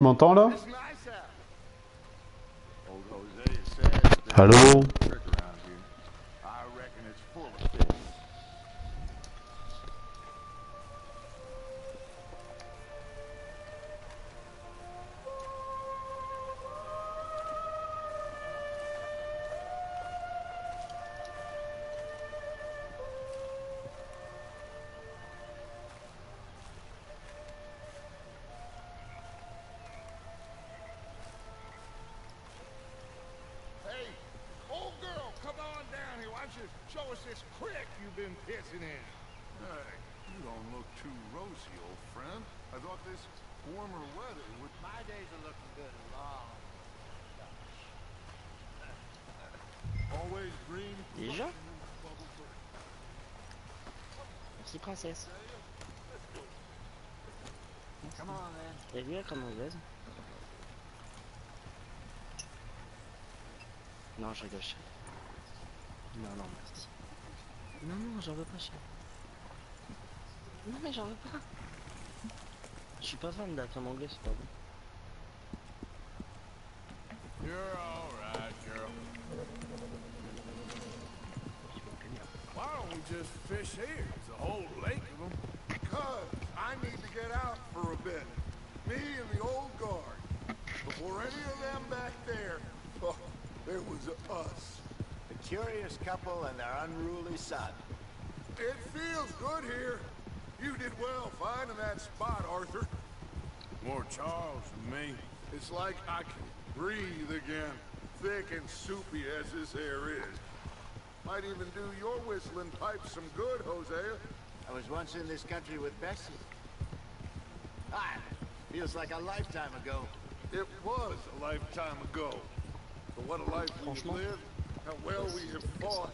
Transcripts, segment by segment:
Tu m'entends là? Allô? Show us this crick you've been pissing in. Hey, you don't look too rosy, old friend. I thought this warmer weather would... My days are looking good and long. Always green. Déjà? Merci princesse. Come on, man. Et lui, comme anglaise. Non, je rigole. Non, non, merci. Non, non, j'en veux pas, chérie. Non, mais j'en veux pas. Je suis pas fan d'être en anglais, c'est pas bon. You're alright, girl. Why don't we just fish here? There's a whole lake of them. Because I need to get out for a bit. Me and the old guard. Before any of them back there, oh, there was us. A curious couple and their unruly son. It feels good here. You did well finding that spot, Arthur. More Charles than me. It's like I can breathe again. Thick and soupy as this air is. Might even do your whistling pipes some good, Hosea. I was once in this country with Bessie. Ah, feels like a lifetime ago. It was a lifetime ago. But what a life we've lived. How well we have fought.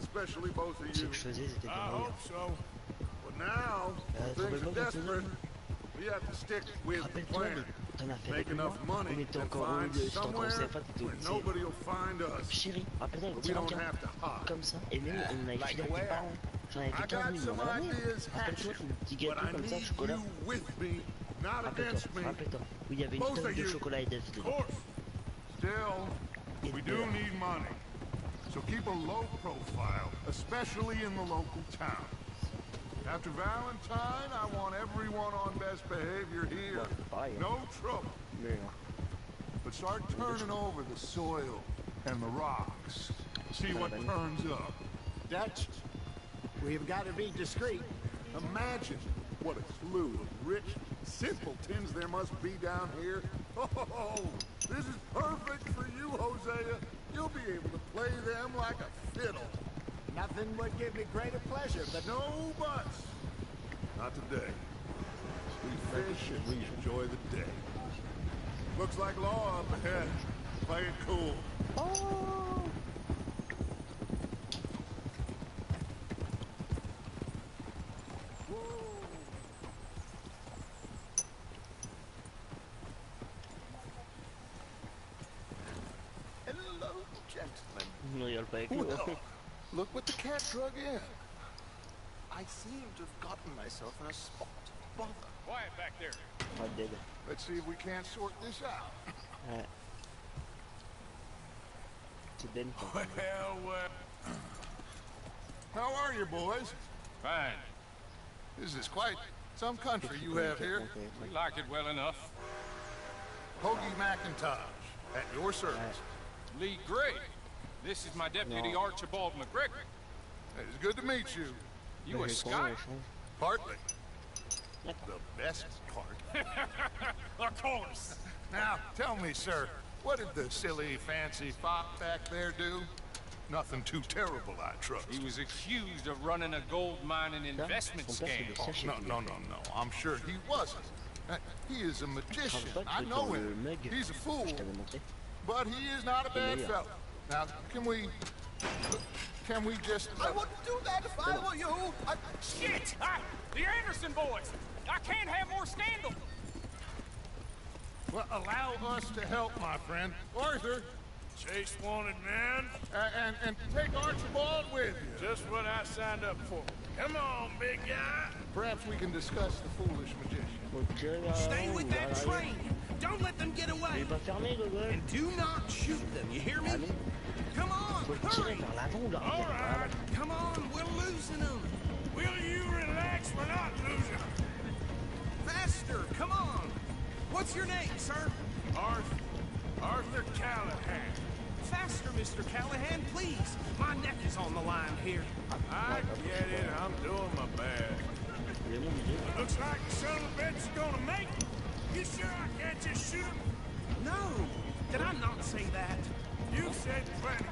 Especially both of you. I hope so. But now, things are desperate. We have to stick with the plan. Make enough money and find somewhere where nobody will find us. Chérie, rappelle-toi, But we don't have to hide. comme ça, et même on avait filé à tes parents. J'en avais I fait 15 got 000 some dans l'année. ideas Rappelle-toi, hatching, le petit but gâteau I comme ça, need chocolat. you with me, not against me. Rappelle-toi, où il y avait une Both tonne of de you. chocolat et d'œufs Of dedans. course. Still, we do need money. So keep a low profile, especially in the local town. After Valentine, I want everyone on best behavior here. No trouble. But start turning over the soil and the rocks. See what turns up. Dutch, we've got to be discreet. Imagine what a slew of rich simpletons there must be down here. Oh, this is perfect for you, Hosea. You'll be able to play them like a fiddle. Nothing would give me greater pleasure, but No buts. Not today. We fish and we enjoy the day. Looks like law up ahead. Play it cool. Oh! Hello, gentlemen. Non, il y a le pas avec lui. Well, look what the cat drug in. I seem to have gotten myself in a spot. Bother. Quiet back there. Pas dead. Let's see if we can't sort this out. Ouais. C'est Ben. quoi. Well, How are you, boys? fine. This is quite some country you have here. We like it well enough. Hoagie McIntosh, at your service. Lee Gray. This is my deputy, No. Archibald McGregor. It's good to meet you. You a Scot? Partly. The best part. Of course. Now, tell me, sir, what did the silly, fancy fop back there do? Nothing too terrible, I trust. He was accused of running a gold mining investment Son père, scam. c'est Oh, no. I'm sure he wasn't. He is a magician. I know him. He's a fool, Je t'avais montré. but he is not a bad fellow. Now, can we just... I wouldn't do that if I were you. Shit! The Anderson boys! I can't have more scandal! Well, allow us to help, my friend. Arthur, Chase wanted man. and take Archibald with you. Just what I signed up for. Come on, big guy. Perhaps we can discuss the foolish magician. Donc, Stay with that train. Don't fermé, Gogol. And do not shoot them, you hear me? Allez, Come on, faut le tirer hurry! vers l'avant, là. All Voilà. right. Come on, we're losing them. Will you relax? We're not losing. Faster, come on. What's your name, sir? Arthur Callahan. Faster, Mr. Callahan, please. My neck is on the line here. I get it. I'm doing my best. Il est bon, il est bon. Looks like the son of a bitch is gonna make it. You sure I can't just shoot him? No, did I not say that? You said plenty.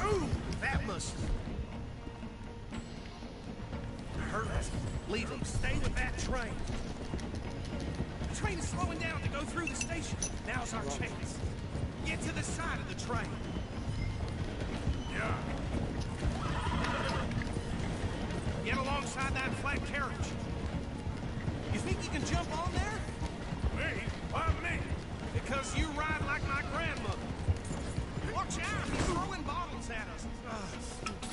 Ooh, that must hurt. Leave them. Stay with that train. The train is slowing down to go through the station. Now's our chance. Get to the side of the train. Yeah. Get alongside that flat carriage. You think you can jump on there? Me? Why me? Because you ride like my grandmother. Watch out, he's throwing bottles at us.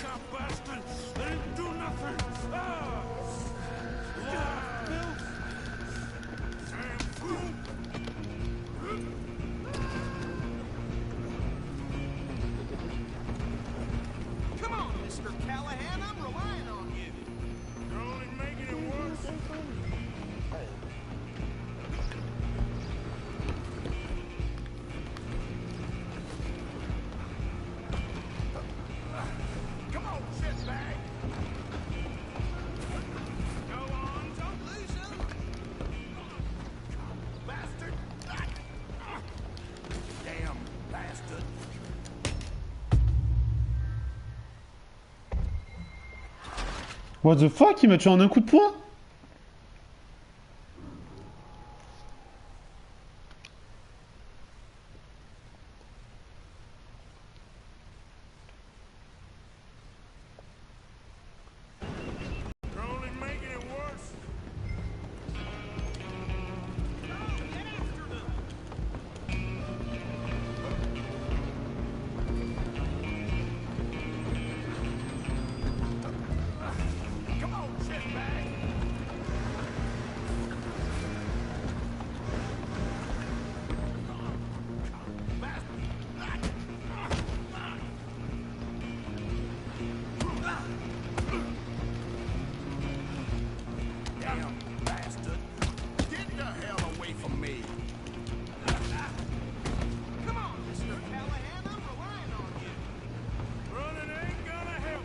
Cop bastard! They didn't do nothing! Ah! Bill! Damn fool! Come on, Mr. Callahan, I'm relying on you. You're only making it worse. Come on, shitbag. Go on, don't lose him. Bastard. Damn bastard. What the fuck, il m'a tué en un coup de poing? You're only making it worse. Get after them. Come on, shitbag. Damn bastard. Get the hell away from me. Come on, Mr. Callahan, I'm relying on you. Running ain't gonna help.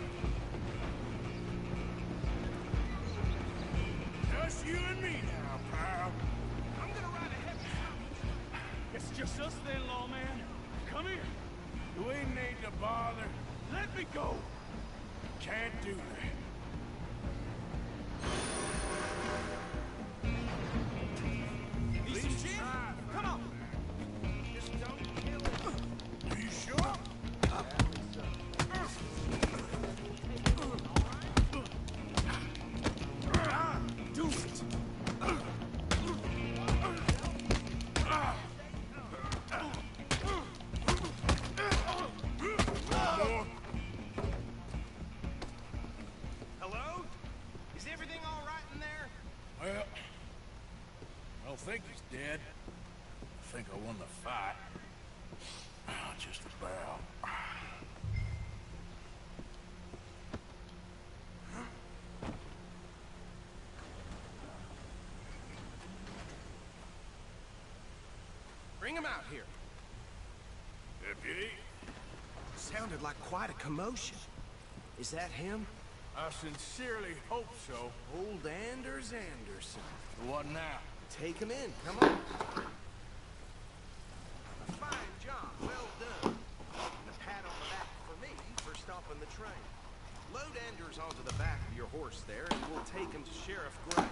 Just you and me now, pal. I'm gonna ride ahead with you. It's just us then, lawman. Come here. We need to bother. Let me go. Can't do that. Need some gin? Come on. Just don't kill him. Are you sure? Do it. More? Hello? Is everything all right in there? Well, I don't think he's dead. I think I won the fight. Just about. Bring him out here. Deputy, Sounded like quite a commotion. Is that him? I sincerely hope so. Old Anders Anderson. What now? Take him in, come on. A fine job, well done. And a pat on the back for me for stopping the train. Load Anders onto the back of your horse there, and we'll take him to Sheriff Gray.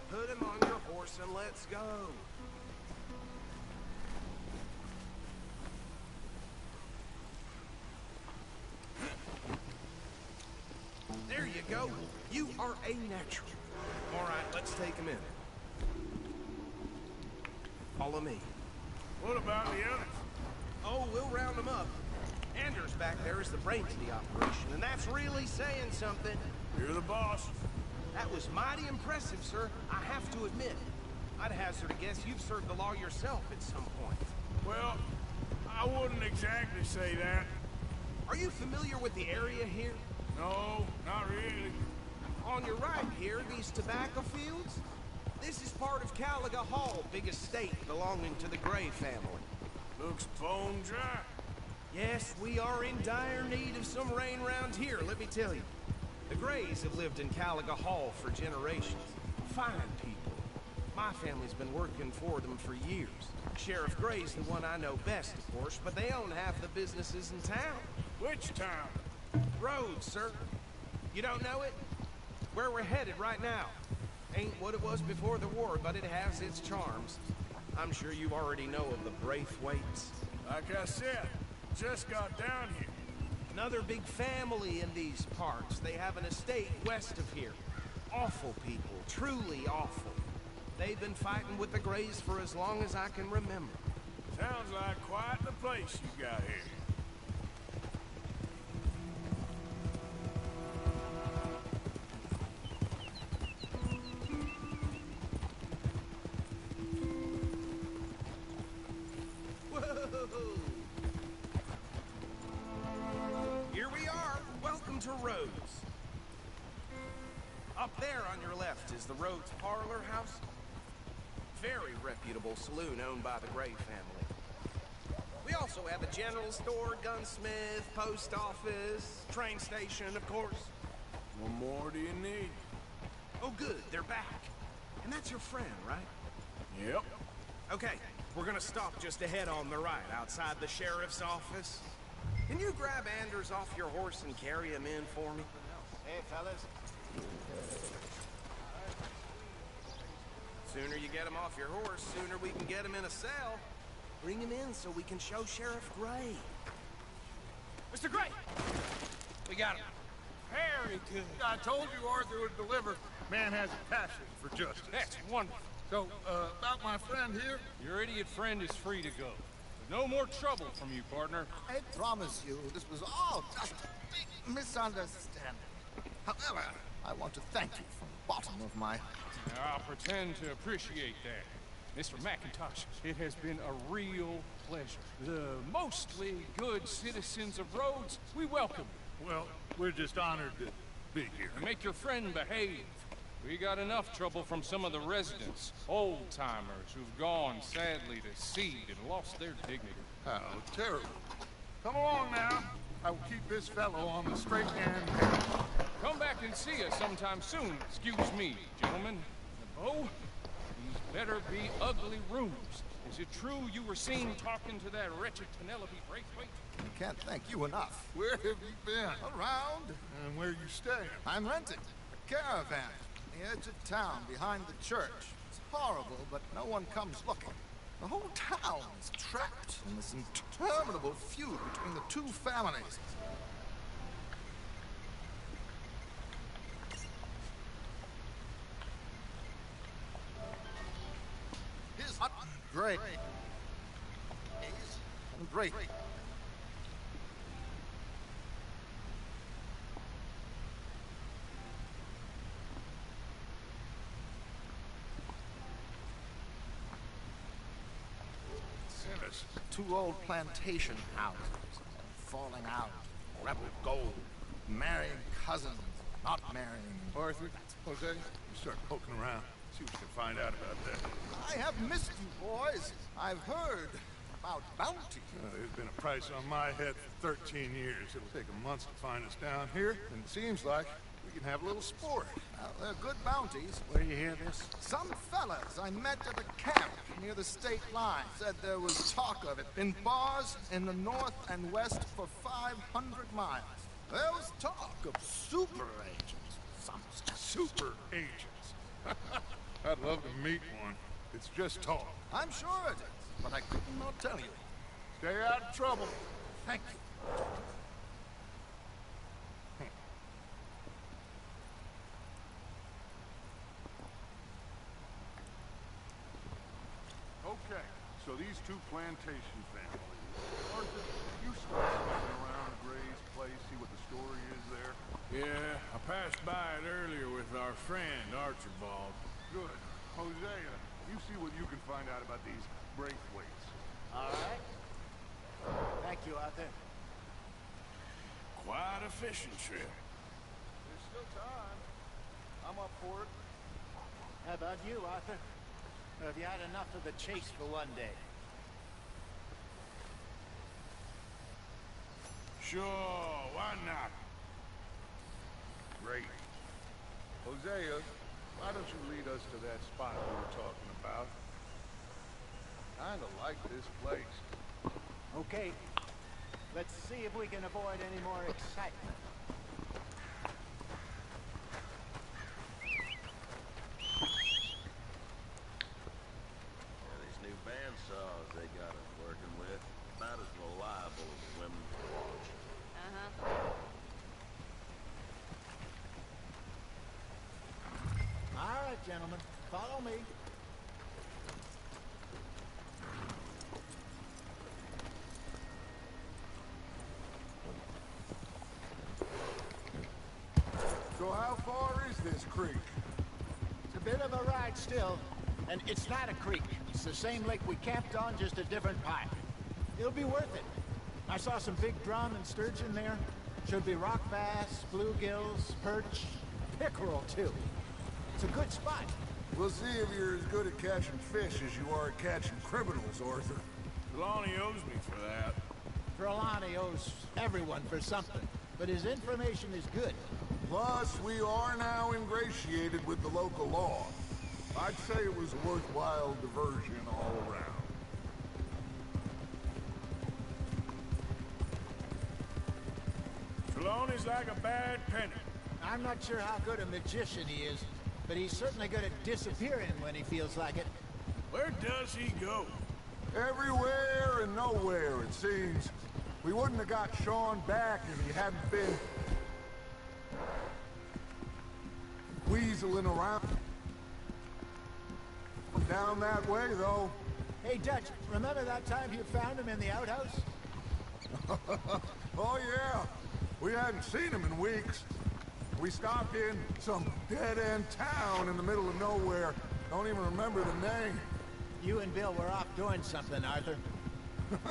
Put him on your horse and let's go. There you go. You are a natural. All right, let's take him in. Follow me. What about the others? Oh, we'll round them up. Anders back there is the brains of the operation, and that's really saying something. You're the boss. That was mighty impressive, sir. I have to admit. I'd hazard a guess you've served the law yourself at some point. Well, I wouldn't exactly say that. Are you familiar with the area here? No, not really. On your right here, these tobacco fields? This is part of Caliga Hall, big estate belonging to the Gray family. Looks bone dry. Yes, we are in dire need of some rain round here, let me tell you. The Grays have lived in Caliga Hall for generations. Fine people. My family's been working for them for years. Sheriff Gray's the one I know best, of course, but they own half the businesses in town. Which town? Rhodes, sir. You don't know it? Where we're headed right now. Ain't what it was before the war, but it has its charms. I'm sure you already know of the Braithwaites. Like I said, just got down here. Another big family in these parts. They have an estate west of here. Awful people, truly awful. They've been fighting with the Grays for as long as I can remember. Sounds like quite the place you got here. Here we are. Welcome to Rhodes. Up there on your left is the Rhodes Parlor House. Very reputable saloon owned by the Gray family. We also have a general store, gunsmith, post office, train station, of course. What more do you need? Oh, good, they're back. And that's your friend, right? Yep. Okay, we're gonna stop just ahead on the right, outside the sheriff's office. Can you grab Anders off your horse and carry him in for me? Hey, fellas. Sooner you get him off your horse, sooner we can get him in a cell. Bring him in so we can show Sheriff Gray. Mr. Gray! We got him. Very good. I told you Arthur would deliver. Man has a passion for justice. That's wonderful. So, about my friend here, Your idiot friend is free to go. No more trouble from you, partner. I promise you, this was all just a big misunderstanding. However, I want to thank you from the bottom of my heart. Now, I'll pretend to appreciate that. Mr. McIntosh, it has been a real pleasure. The mostly good citizens of Rhodes, we welcome you. well, we're just honored to be here. And make your friend behave. We got enough trouble from some of the residents, old-timers who've gone, sadly, to seed and lost their dignity. How terrible. Come along now. I will keep this fellow on the straight and narrow. Come back and see us sometime soon. Excuse me, gentlemen. Bo, these better be ugly rumors. Is it true you were seen talking to that wretched Penelope Braithwaite? I can't thank you enough. Where have you been? Around. And where you staying? I'm renting a caravan on the edge of town behind the church. It's horrible, but no one comes looking. The whole town is trapped in this interminable feud between the two families. Here's Hut Gray. And Gray. Sinners. Two old plantation houses, falling out, rebel gold, marrying cousins, not marrying. Arthur, Jose, you start poking around. See what you can find out about that. I have missed you, boys. I've heard about bounty. There's been a price on my head for 13 years. It'll take them months to find us down here, and it seems like we can have a little sport. Well, they're good bounties. Where do you hear this? Some fellas I met at a camp near the state line said there was talk of it in bars in the north and west for 500 miles. There was talk of super agents. Some Super agents. I'd love to meet one. It's just talk. I'm sure it is, but I could not tell you. Stay out of trouble. Thank you. Okay, so these two plantation families. Arthur, you still sneaking around Gray's place, see what the story is there? Yeah, I passed by it earlier with our friend, Archibald. Good. Hosea, you see what you can find out about these Braithwaites. All right. Thank you, Arthur. Quite a fishing trip. There's still time. I'm up for it. How about you, Arthur? Or have you had enough of the chase for one day? Sure, why not? Great. Hosea, why don't you lead us to that spot we were talking about? Kinda like this place. Okay. Let's see if we can avoid any more excitement. These new bandsaws they got us working with, about as reliable as women's watch. All right, gentlemen. Follow me. So how far is this creek? It's a bit of a ride still. And it's not a creek. It's the same lake we camped on, just a different pipe. It'll be worth it. I saw some big drum and sturgeon there. Should be rock bass, bluegills, perch, pickerel too. It's a good spot. We'll see if you're as good at catching fish as you are at catching criminals, Arthur. Trelawney owes me for that. Trelawney owes everyone for something, but his information is good. Plus, we are now ingratiated with the local law. I'd say it was a worthwhile diversion all around. Trelawney's like a bad penny. I'm not sure how good a magician he is, but he's certainly good at disappearing when he feels like it. Where does he go? Everywhere and nowhere, it seems. We wouldn't have got Sean back if he hadn't been weaseling around. Down that way, though. Hey, Dutch, remember that time you found him in the outhouse? Oh, yeah. We hadn't seen him in weeks. We stopped in some dead-end town in the middle of nowhere. Don't even remember the name. You and Bill were off doing something, Arthur.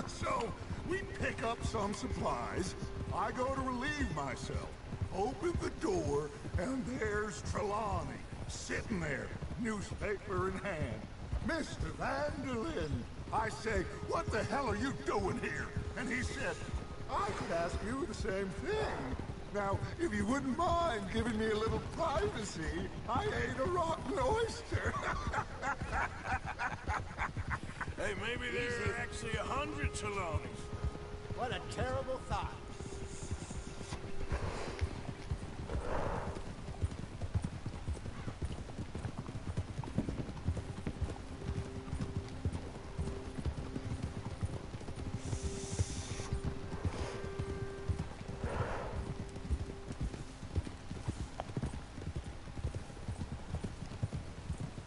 So, we pick up some supplies. I go to relieve myself. Open the door, and there's Trelawney, sitting there, newspaper in hand. Mr. Vanderlyn. I say, what the hell are you doing here? And he said, I could ask you the same thing. Now, if you wouldn't mind giving me a little privacy, I ate a rotten oyster. Hey, maybe there are actually 100 Trelawneys. What a terrible thought.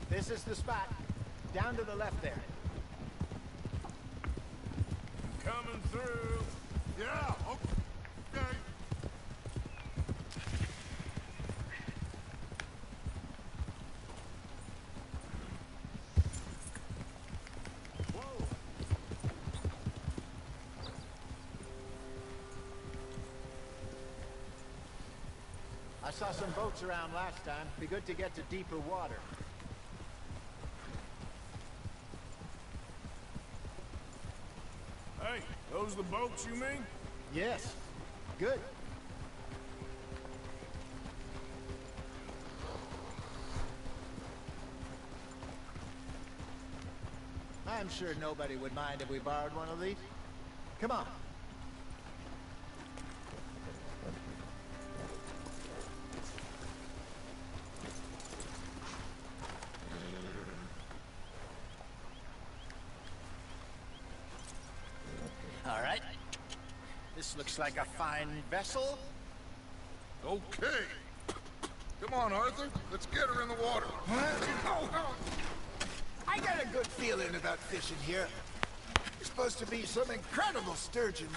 This is the spot. Down to the left there. Coming through. Yeah, okay. Whoa. I saw some boats around last time. Be good to get to deeper water. Hey, those the boats you mean? Yes. Good. I'm sure nobody would mind if we borrowed one of these. Come on. All right. This looks like a fine vessel. Okay. Come on, Arthur. Let's get her in the water. I got a good feeling about fishing here. There's supposed to be some incredible sturgeon.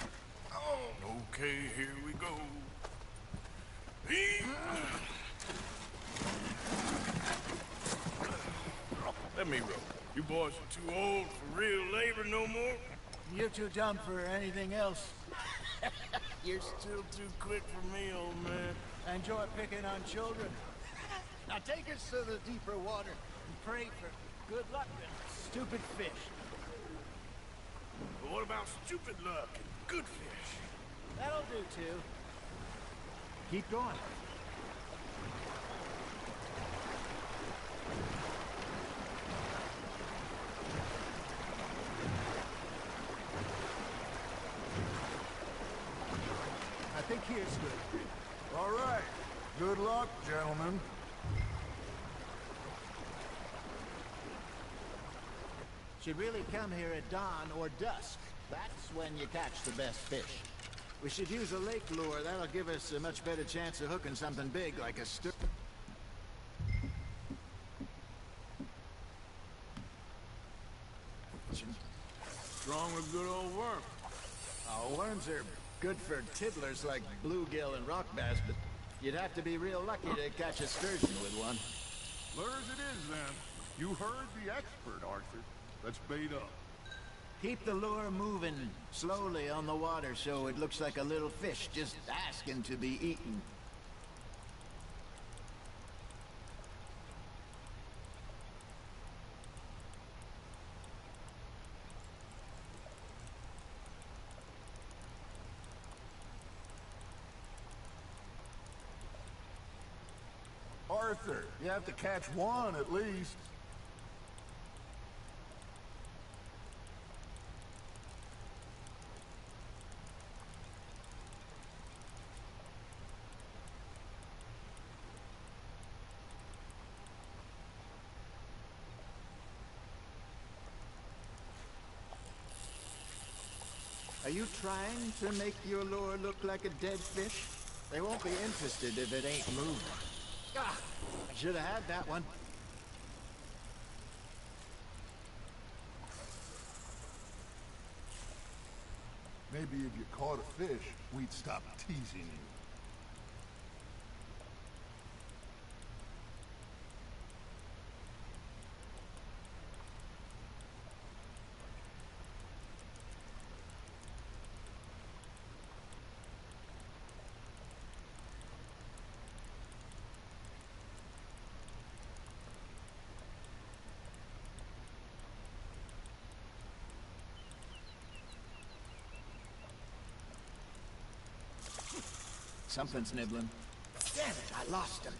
Oh, Okay, here we go. Let me row. You boys are too old for real labor no more. you're too dumb for anything else. You're still too quick for me, old man. Enjoy picking on children. Now take us to the deeper water and pray for good luck and stupid fish. But what about stupid luck and good fish? That'll do too. Keep going. I think here's good. All right. Good luck, gentlemen. Should really come here at dawn or dusk. That's when you catch the best fish. We should use a lake lure. That'll give us a much better chance of hooking something big like a stir. Strong with good old worm. Oh, worms are good for tiddlers like bluegill and rock bass, but you'd have to be real lucky to catch a sturgeon with one. Lures it is, then. You heard the expert, Arthur. Let's bait up. Keep the lure moving slowly on the water so it looks like a little fish just asking to be eaten. Arthur, you have to catch one at least. Are you trying to make your lure look like a dead fish? They won't be interested if it ain't moving. Ah, I should have had that one. Maybe if you caught a fish, we'd stop teasing you. Something's nibbling. Damn it, I lost him.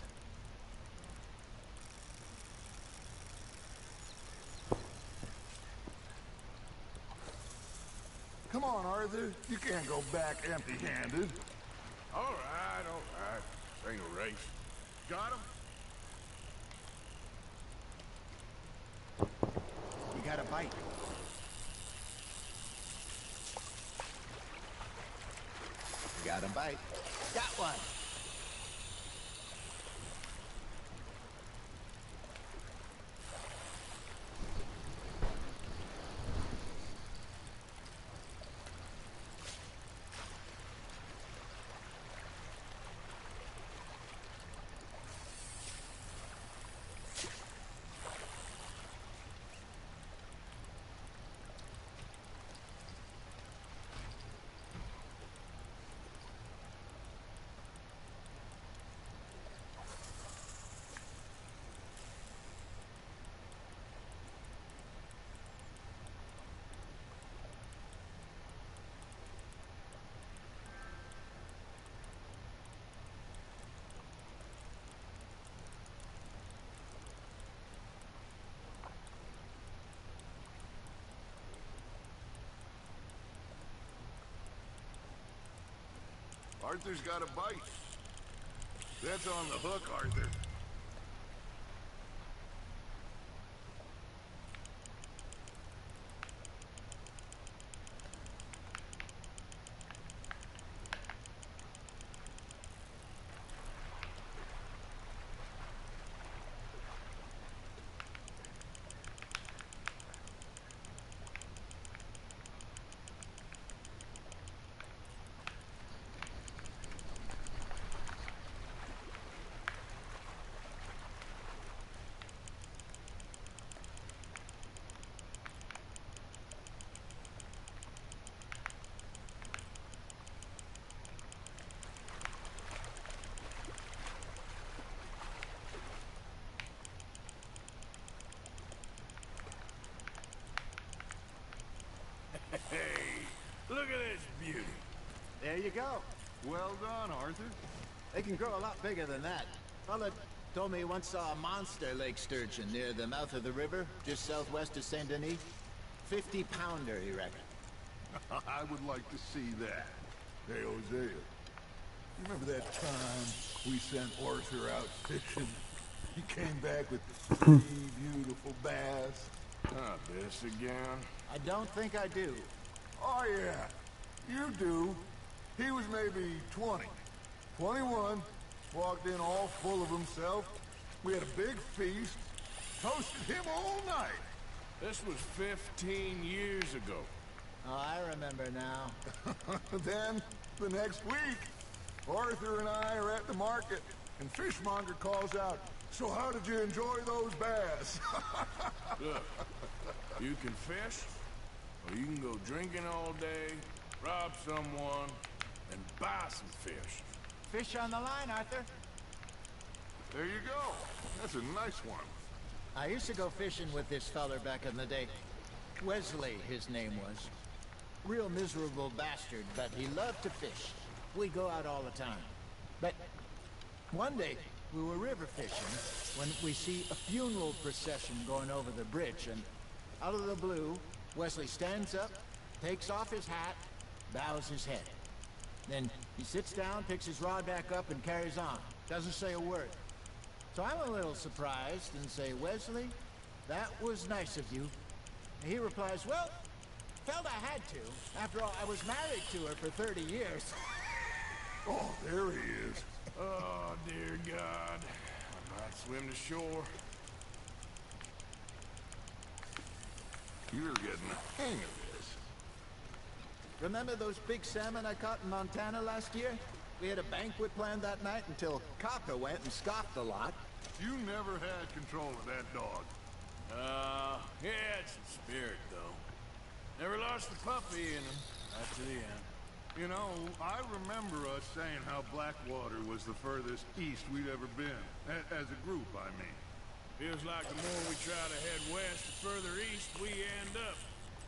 Come on, Arthur. You can't go back empty-handed. All right, all right. This ain't a race. Got him? You got a bite. Got a bite. Got one. Arthur's got a bite. That's on the hook, Arthur. There you go. Well done, Arthur. They can grow a lot bigger than that. Fella told me he once saw a monster lake sturgeon near the mouth of the river, just southwest of Saint Denis. 50-pounder, he reckoned. I would like to see that. Hey, Hosea, you remember that time we sent Arthur out fishing? He came back with 3 beautiful bass. Ah, this again? I don't think I do. Oh, yeah, you do. He was maybe 20, 21, walked in all full of himself. We had a big feast, toasted him all night. This was 15 years ago. Oh, I remember now. Then, the next week, Arthur and I are at the market, and Fishmonger calls out, "So how did you enjoy those bass?" Look, you can fish, or you can go drinking all day, rob someone, and buy some fish. Fish on the line, Arthur. There you go. That's a nice one. I used to go fishing with this feller back in the day. Wesley, his name was. Real miserable bastard, but he loved to fish. We go out all the time. But one day, we were river fishing when we see a funeral procession going over the bridge, and out of the blue, Wesley stands up, takes off his hat, bows his head. Then he sits down, picks his rod back up, and carries on. Doesn't say a word. So I'm a little surprised and say, "Wesley, that was nice of you." And he replies, "Well, felt I had to. After all, I was married to her for 30 years. Oh, there he is. Oh, dear God. I might swim to shore. You're getting the hang of this. Remember those big salmon I caught in Montana last year? We had a banquet planned that night until Copper went and scoffed a lot. You never had control of that dog. He had some spirit, though. Never lost the puppy in him, right to the end. You know, I remember us saying how Blackwater was the furthest east we'd ever been. As a group, I mean. Feels like the more we try to head west, the further east we end up.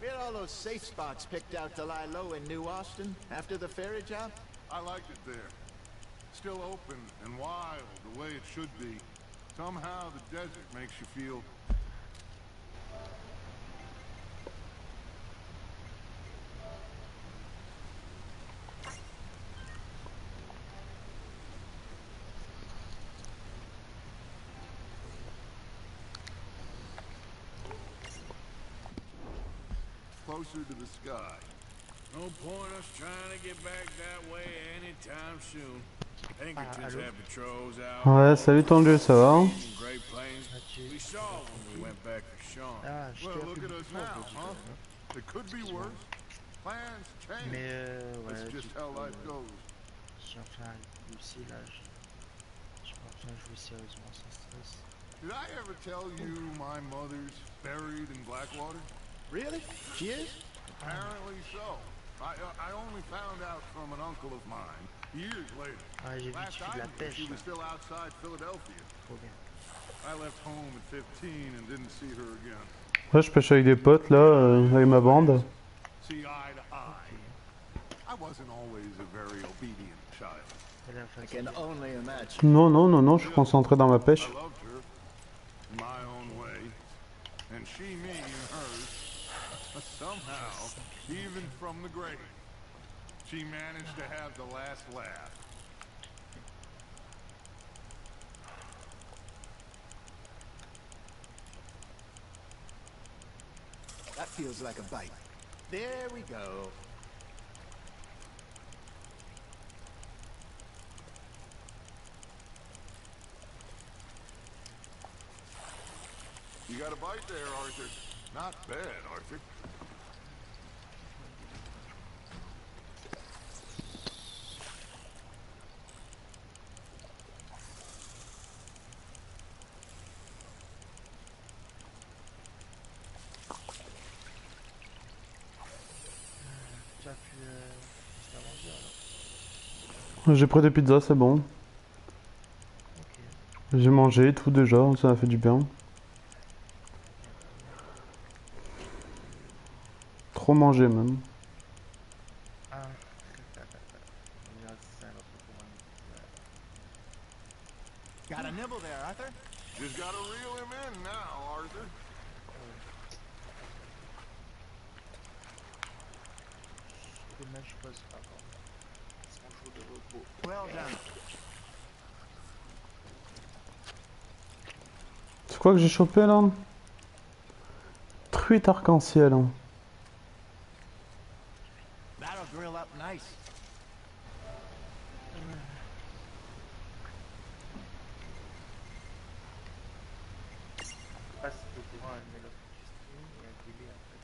We had all those safe spots picked out to lie low in New Austin after the ferry job. I liked it there. Still open and wild, the way it should be. Somehow the desert makes you feel... closer to the sky. No point us trying to get back that way anytime soon. Pinkertons have patrols out. Ouais, salut ton dieu, ça va? In Great Plains. We saw when we went back for Sean. Ah, je t'ai Well, appelé look at us beaucoup, now, en fait, huh? It could be worse. Plans change. Mais ouais, That's just how life goes. j'ai enfin aussi là, je peux enfin jouer sérieusement sans stress. Did I ever tell you my mother's buried in Blackwater? Really? She is? Apparently so. I only found out from an uncle of mine years later. Ah, j'ai vu que Last tu fais de I la knew, pêche. she Là. was still outside Philadelphia. Trop bien. I left home at 15 and didn't see her again. Ouais, je pêche avec des potes là, avec ma bande. See eye to eye. I wasn't always a very obedient child. Et la I façon can only imagine. Non, non, non, non, je suis concentré dans ma pêche. I loved her in my own way, and she me in hers. But somehow, even from the grave, she managed to have the last laugh. That feels like a bite. There we go. You got a bite there, Arthur. Not bad, Arthur. tu as pu faire manger alors. J'ai pris des pizzas, c'est bon. Ok. J'ai mangé tout déjà, ça m'a fait du bien. Trop manger même. Ah. là je pose avant son jour de repos. Well done. C'est quoi que j'ai chopé là? Truite arc-en-ciel. That'll grill up nice. Je sais pas si tu es au courant, mais l'autre du stream, il y a un délai en fait.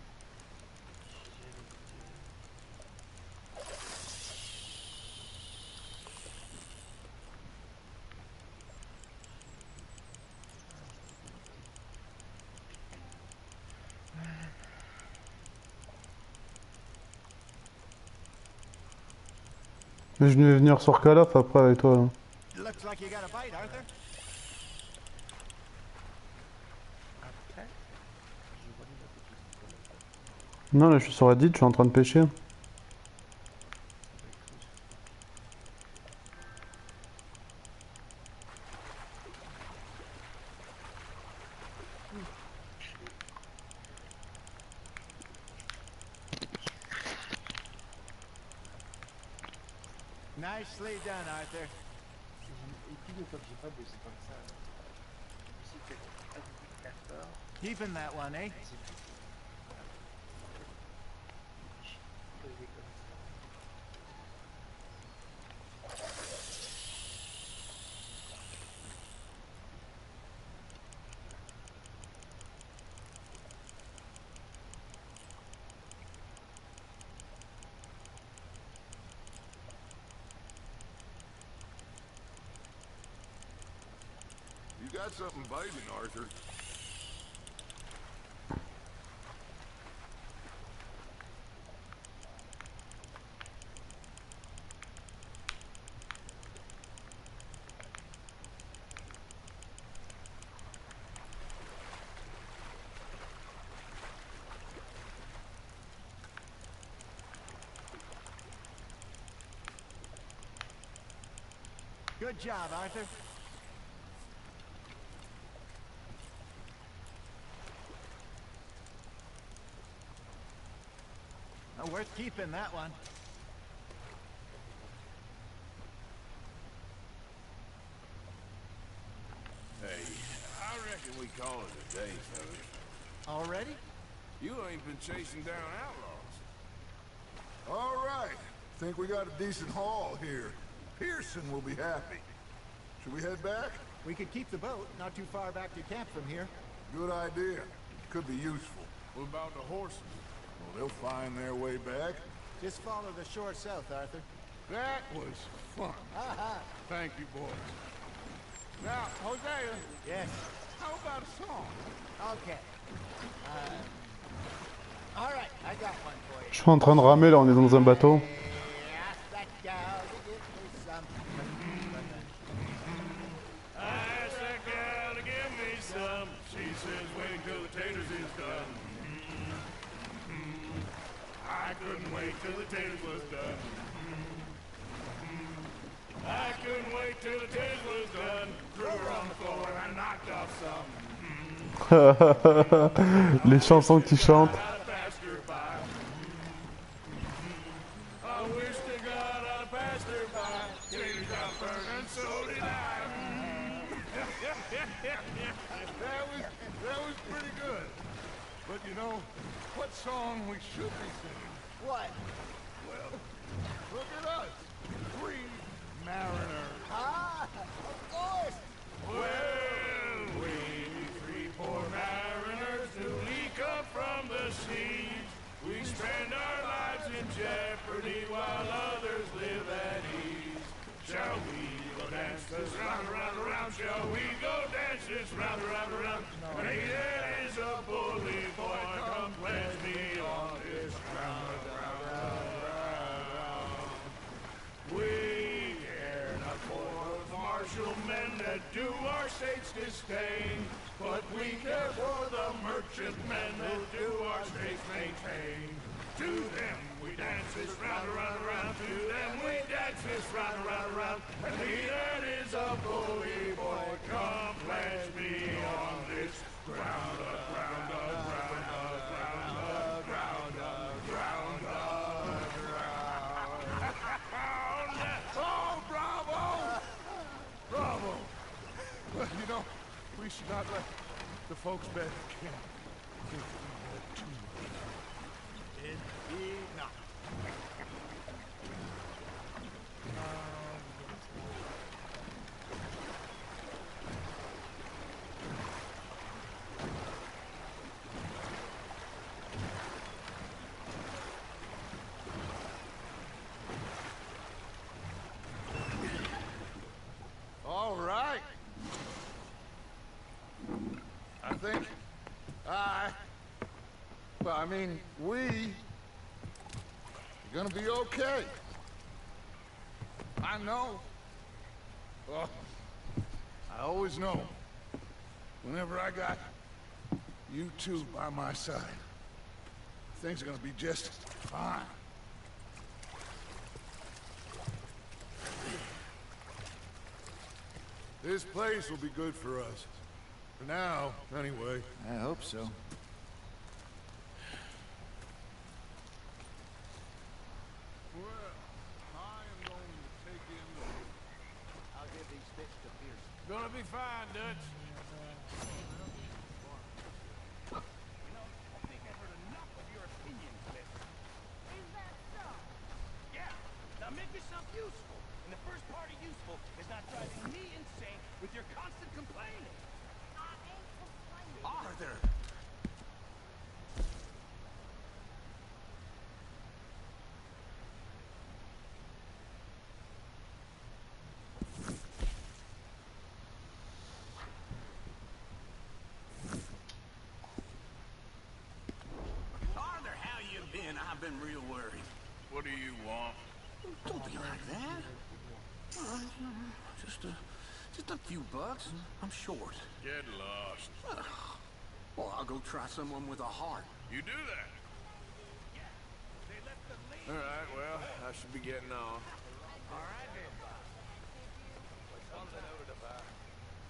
Mais je vais venir sur Calaf après avec toi là. Looks like you got a bite, Arthur. Après, je relis la petite. Non là je suis sur Reddit, je suis en train de pêcher. Nicely done, Arthur. Et puis de fois que j'ai pas bossé comme ça, je me suis fait pas beaucoup d'efforts. Keeping that one, eh? C'est tout. J'ai posé comme ça. You got something biting, Arthur. Good job, Arthur. Worth keeping that one. Hey, I reckon we call it a day, fellas. Already? You ain't been chasing down outlaws. All right. Think we got a decent haul here. Pearson will be happy. Should we head back? We could keep the boat not too far back to camp from here. Good idea. Could be useful. What about the horses? Well, they'll find their way back. Just follow the shore south, Arthur. That was fun. Thank you, boys. Now, Hosea, Yes. how about a song? Okay. All right, I got one for you. Je suis en train de ramer là, on est dans un bateau. Ask that gal to give me some. Ask that gal to give me some. She says wait till the taters is done. I couldn't wait till the taters was done. I couldn't wait till the taters was done. Threw her on the floor and I knocked off some. Les chansons qu'ils chantent. I passed her by. I wish to God I passed her by. Taters got burned and so did I. That was pretty good. But you know, what song we should be singing? What? Well, look at us. Three mariners. Ah, of course. Well, we three poor mariners who leak up from the seas. We spend our lives in jeopardy while others live at ease. Shall we go dance this round, around, around? Shall we go dance this round, around, around? Hey, that is a bully boy. Come pledge me on this ground, round, round, round. We care not for the martial men that do our state's disdain, but we care for the merchant men that do our state's maintain. To them we dance this round, around, around. To them we dance this round, around, around. And he that is a bully boy, come pledge me on this ground, ground, ground, ground, ground, ground, ground, ground. folks back at camp think we had too much. It be not. All right. I think well, I mean, we are gonna be okay. I know. Well, I always know. Whenever I got you two by my side, things are gonna be just fine. This place will be good for us. For now, anyway. I hope so. Well, I am going to take in the... I'll give these sticks to Pierce. Gonna be fine, Dutch. Now make yourself useful. And the first part of useful is not driving me insane with your constant complaining. Arthur! Arthur, how you been? I've been real worried. What do you want? Don't be like that. Just a few bucks. I'm short. Get lost. Well, I'll go try someone with a heart. You do that. All right, well, I should be getting on. All right, then. Something over the bar.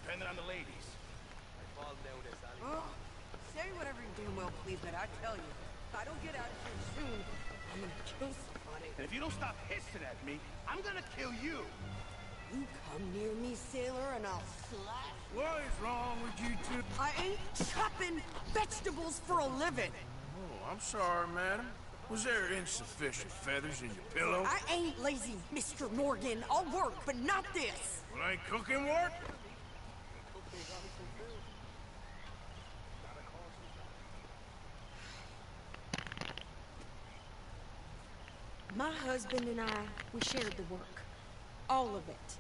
Depending on the ladies. Oh, say whatever you damn well please, but I tell you, if I don't get out of here soon, I'm gonna kill somebody. And if you don't stop hissing at me, I'm gonna kill you. You come near me, sailor, and I'll slash. What is wrong with you two? I ain't chopping vegetables for a living. Oh, I'm sorry, madam. Was there insufficient feathers in your pillow? I ain't lazy, Mr. Morgan. I'll work, but not this. Well, ain't cooking work? My husband and I, we shared the work. All of it.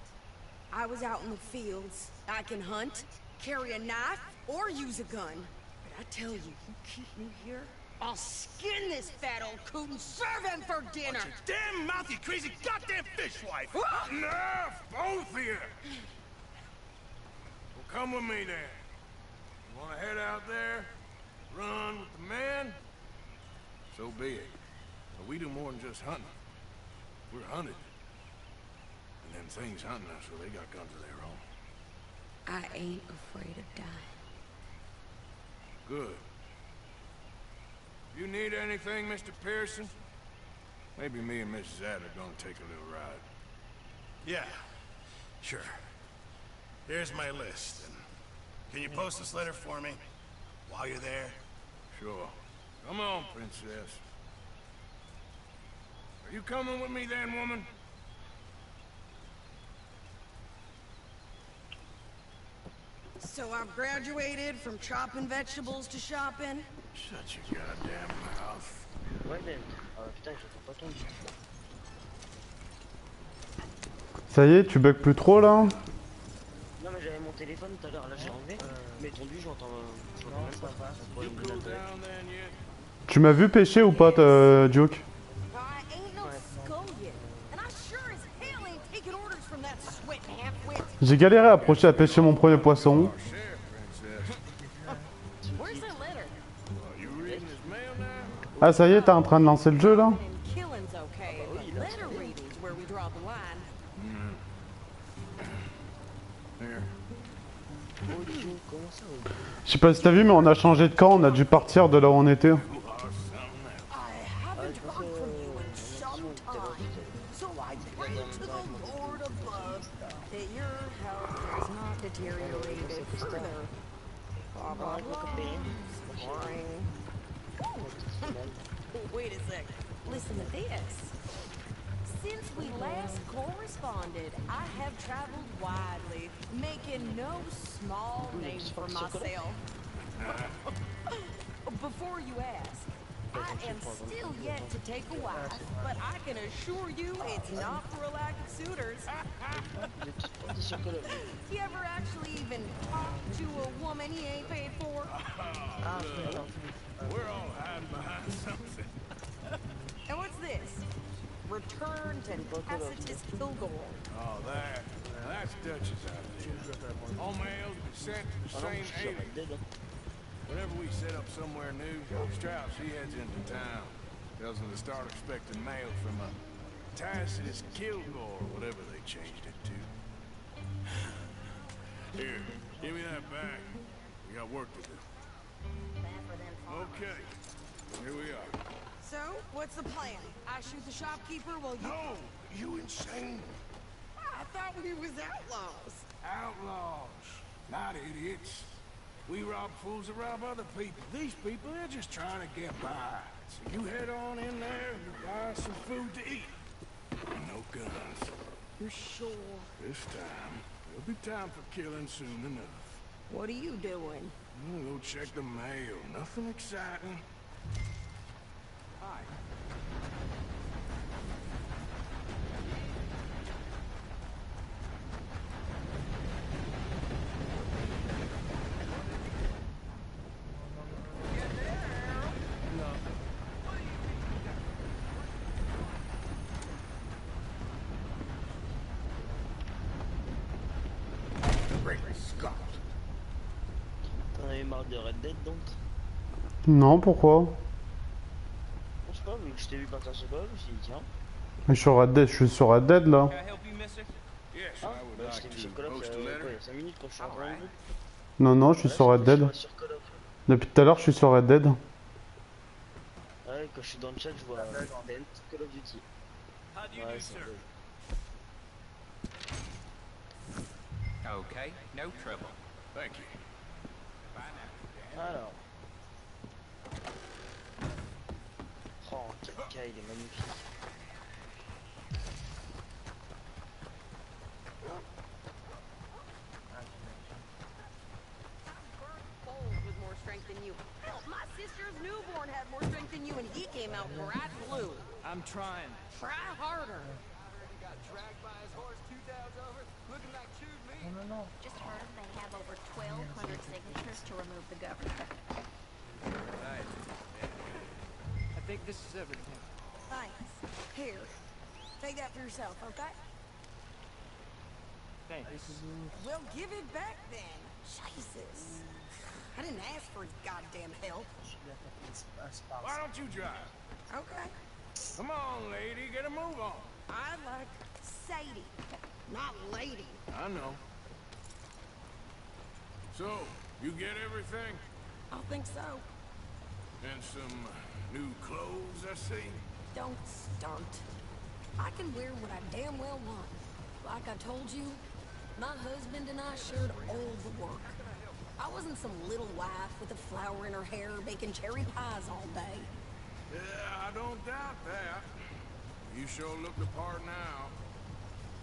I was out in the fields. I can hunt, carry a knife, or use a gun. But I tell you, you keep me here, I'll skin this fat old coot and serve him for dinner. Watch your damn mouth, you crazy goddamn fishwife! Enough, both of you! Well, come with me then. You wanna head out there, run with the men? So be it. But we do more than just hunting. We're hunted. And them things hunting us, well, they got guns of their own. I ain't afraid of dying. Good. If you need anything, Mr. Pearson, maybe me and Mrs. Adler are gonna take a little ride. Yeah, sure. Here's my list. And can you post this letter for me while you're there? Sure. Come on, princess. Are you coming with me then, woman? So I've graduated from chopping vegetables to shopping. Shut your goddamn mouth. Ouais, ben. Putain, je t'entends pas ton dit. Ça y est, tu bugs plus trop là? Non, mais j'avais mon téléphone tout à l'heure, là j'ai enlevé. Mais ton but, j'entends même pas. Ça pourrait me donner un truc. Tu m'as vu pêcher ou pas, Duke? I ain't no scullion, and I sure as hell ain't taking orders from that sweating half-wit. J'ai galéré à approcher à pêcher mon premier poisson. Where's the letter? Ah ça y est, t'es en train de lancer le jeu là? And killing's okay, but letter reading's where we draw the line. Comment ça? Je sais pas si t'as vu, mais on a changé de camp, on a dû partir de là où on était. I haven't heard from you in some time, so I pray to the Lord above that your health has not deteriorated further. Blah, blah, blah. Boring. Wait a sec. Listen to this. Since we last corresponded, I have traveled widely, making no small name for myself. Before you ask, I am still yet to take a wife, but I can assure you it's not for a lack of suitors. You ever actually even talk to a woman he ain't paid for? We're all hiding behind something. And what's this? Return to Tacitus Kilgore. Oh, that's Dutch's idea. All mails be sent to the same alien. Whenever we set up somewhere new, Strauss, he heads into town. Tells them to start expecting mail from a Tacitus Kilgore, or whatever they changed it to. Here, give me that back. We got work to do. Okay, here we are. So, what's the plan? I shoot the shopkeeper while you... No, you insane. I thought we was outlaws. Outlaws, not idiots. We rob fools that rob other people. These people, they're just trying to get by. So you head on in there and you buy some food to eat. No guns. You're sure? This time, there'll be time for killing soon enough. What are you doing? I'm gonna go check the mail. Nothing exciting. Hi. T'en avais marre de Red Dead donc? Non, pourquoi? Je sais pas, vu que je t'ai vu partir sur quoi, je me suis dit tiens. Mais je suis sur Red Dead là. Yes, Ah, I would bah, je like t'ai vu to sur Call of post a il y letter. a 5 minutes quand je suis rentré dans le jeu. Non, je suis sur Red Dead. Sur Call of. Depuis tout à l'heure, je suis sur Red Dead. Ouais, quand je suis dans le chat, je vois Red Dead, Call of Duty. Ouais, c'est vrai. Okay, no trouble. Thank you. Alors. Oh, 4K, il est magnifique. With more strength than you. Hell, my sister's newborn had more strength than you, and he came out bright blue. I'm trying. Try harder. Got dragged by his horse 2 towns over, looking like chewed meat. Just heard they have over 1,200 signatures to remove the governor. Right. I think this is everything. Thanks. Here. Take that for yourself, okay? Thanks. Well, give it back then. Jesus. I didn't ask for his goddamn help. Why don't you drive? Okay. Come on, lady, get a move on. I like Sadie, not lady. I know. So, you get everything? I think so. And some new clothes, I see? Don't stunt. I can wear what I damn well want. Like I told you, my husband and I shared all the work. I wasn't some little wife with a flower in her hair baking cherry pies all day. Yeah, I don't doubt that. You sure look the part now.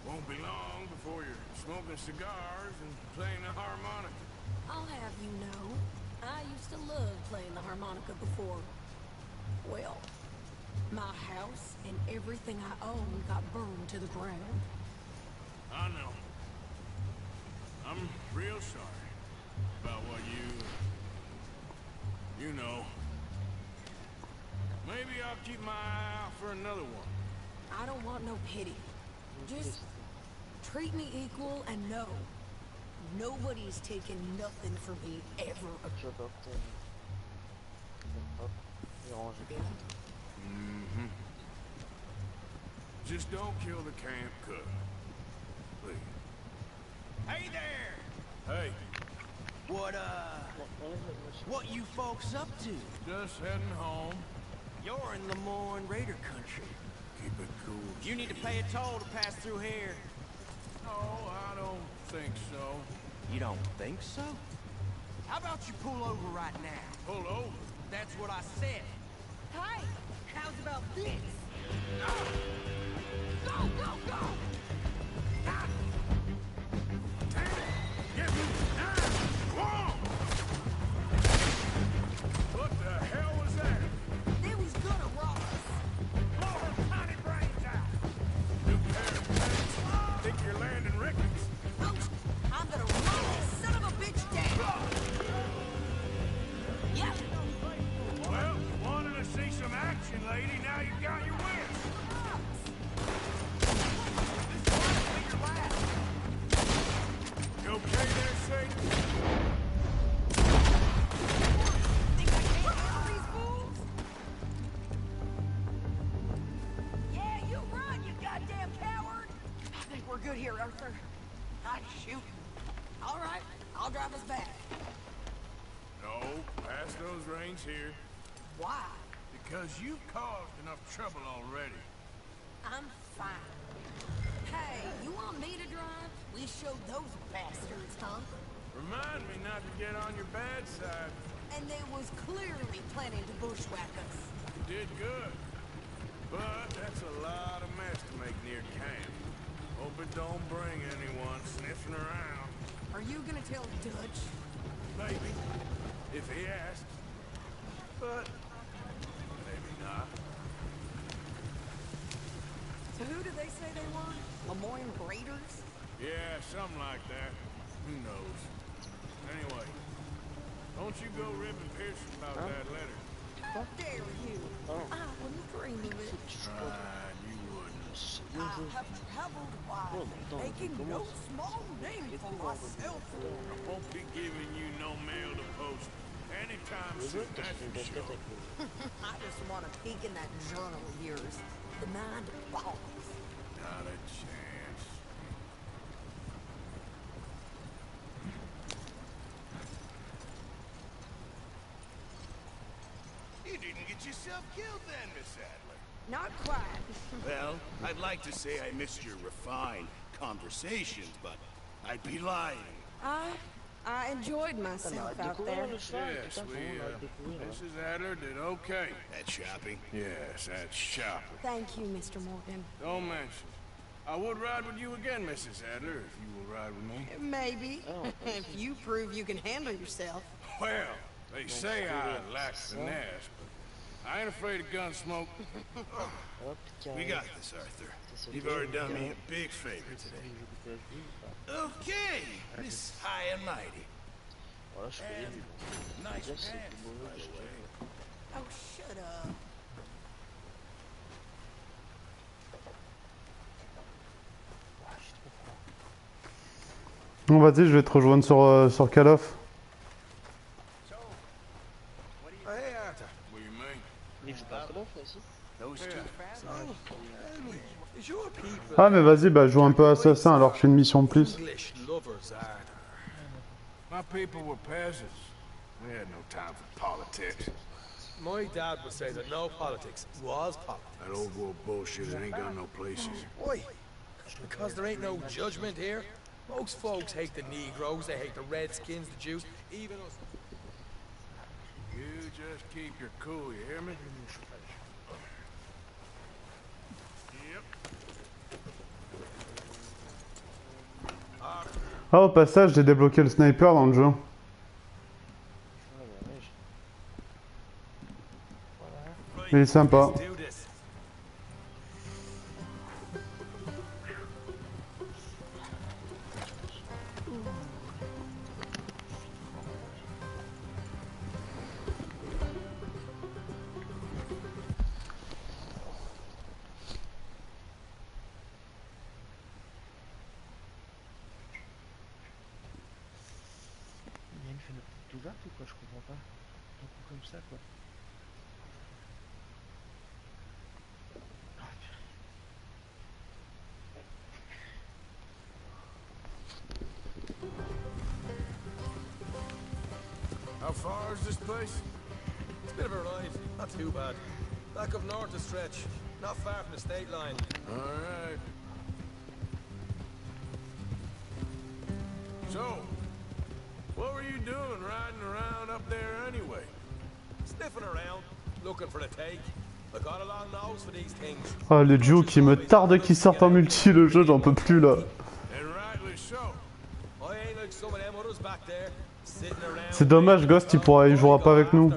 Won't be long before you're smoking cigars and playing the harmonica. I'll have you know, I used to love playing the harmonica before. Well, my house and everything I owned got burned to the ground. I know. I'm real sorry about what you know. Maybe I'll keep my eye out for another one. I don't want no pity. Just treat me equal and know nobody's taken nothing from me ever. Tu vas pas peut-être. Hop, je vais ranger. Mm-hmm. Just don't kill the camp cook. Please. Hey there! Hey, What you folks up to? just heading home. You're in Lemoyne Raider country. Keep it cool. You need to pay a toll to pass through here. No, I don't think so. You don't think so? How about you pull over right now? Pull over. That's what I said. Hey, how's about this? Go, go, go! Ah. Damn it! Get me! Ah. Come on! What the hell was that? They was gonna rob us. Blow her tiny brains out! New pair of pants. Think you're landing Ricketts? Oh, I'm gonna run this son of a bitch down. Yep. Well, wanted to see some action, lady. Now you got your wish. You okay there, Satan? Think I can't handle these fools? Yeah, you run, you goddamn coward! I think we're good here, Arthur. I'd shoot. All right, I'll drive us back. No, pass those reins here. Why? Because you've caused enough trouble already. I'm fine. Hey, you want me to drive? We showed those bastards, huh? Remind me not to get on your bad side. And they was clearly planning to bushwhack us. You did good. But that's a lot of mess to make near camp. Hope it don't bring anyone sniffing around. Are you gonna tell Dutch? Maybe. If he asks. But maybe not. So who do they say they were? Lemoyne Raiders? Yeah, something like that. Who knows? Anyway, don't you go ribbing Pearson about that letter. How dare you? I wouldn't dream of it. Right, you wouldn't. I have traveled wide, making no small name for myself. I won't be giving you no mail to post anytime soon, that's for sure. I just want to peek in that journal of yours. The mind boggles. Not a chance. You didn't get yourself killed then, Miss Adler. Not quite. Well, I'd like to say I missed your refined conversations, but I'd be lying. I enjoyed myself out there. Yes, Mrs. Adler did okay. At shopping? Yes, that's shopping. Thank you, Mr. Morgan. Don't mention it. I would ride with you again, Mrs. Adler, if you will ride with me. Maybe. If you prove you can handle yourself. Well, they say I lack finesse, but I ain't afraid of gun smoke. We got this, Arthur. You've already done me a big favor today. Okay, Miss High and Mighty. Nice pants, by the way. Oh, shut up. Bon, vas-y, je vais te rejoindre sur Call of. Hey, Arthur. What do you mean? Il joue pas à Call of aussi? Those two fast. Is your people Ah, mais vas-y, bah, je joue un peu assassin alors que je fais une mission de plus. English lovers, Arthur? My people were peasants. We had no time for politics. My dad would say that no politics was politics. That old world bullshit, it ain't got no places. Why? Because there ain't no judgment here. Most folks hate the Negroes, they hate the Redskins, the Jews, even us. You just keep your cool, you hear me? Yep. Ah, au passage, j'ai débloqué le sniper dans le jeu. Il est sympa. Il y a une fenêtre ouverte ou quoi? Je comprends pas. Un coup comme ça quoi. How far is this place? It's a bit of a ride, not too bad. Back up north a stretch, not far from the state line. All right. So, What were you doing riding around up there anyway? Sniffing around, looking for the take. I got a long nose for these things. Ah, le duo qui me tarde qui sortent en multi, le jeu, j'en peux plus là. And rightly so. I ain't like some of them others back there, sitting around. C'est dommage, Ghost, il jouera pas avec nous.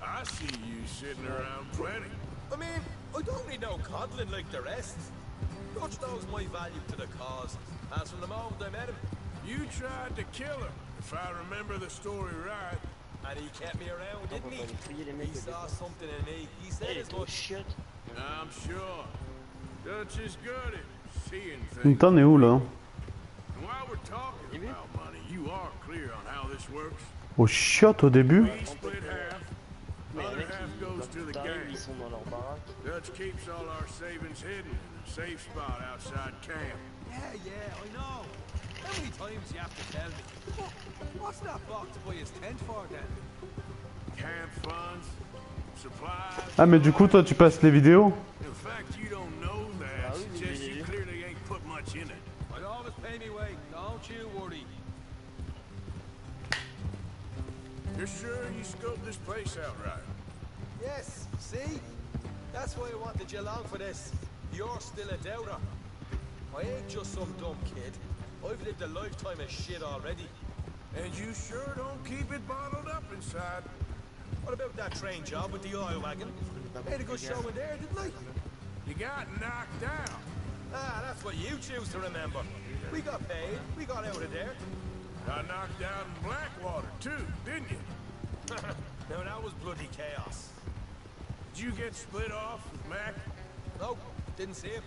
I see you sitting around plenty. I mean, I don't need no coddling like the rest. Dutch knows my value to the cause. As from the moment I met him, You tried to kill him, if I remember the story right. and he kept me around, didn't he? He saw something in me. He said as much. I'm sure. Dutch is good at seeing things. Putain, est où là? And while we're talking about money, you are clear on how this works. Au chiotte au début? We split half. Other half goes to the gang. Ils sont dans leur baraque. Dutch keeps all our savings hidden in a safe spot outside camp. Yeah, I know. How many times you have to tell me? What's that box by his tent for then? Camp funds, supplies. Ah, mais du coup, toi, tu passes les vidéos? In fact, you don't know that. Suggests you clearly ain't put much in it. I always pay me way, don't you worry. You're sure you scoped this place out right? Yes, see? That's why I wanted you along for this. You're still a doubter. I ain't just some dumb kid. I've lived a lifetime of shit already. And you sure don't keep it bottled up inside. What about that train job with the oil wagon? Made a good show in there, didn't I? You got knocked out. Ah, that's what you choose to remember. We got paid, we got out of there. Got knocked out in Blackwater, too, didn't you? Now that was bloody chaos. Did you get split off with Mac? No, didn't see him.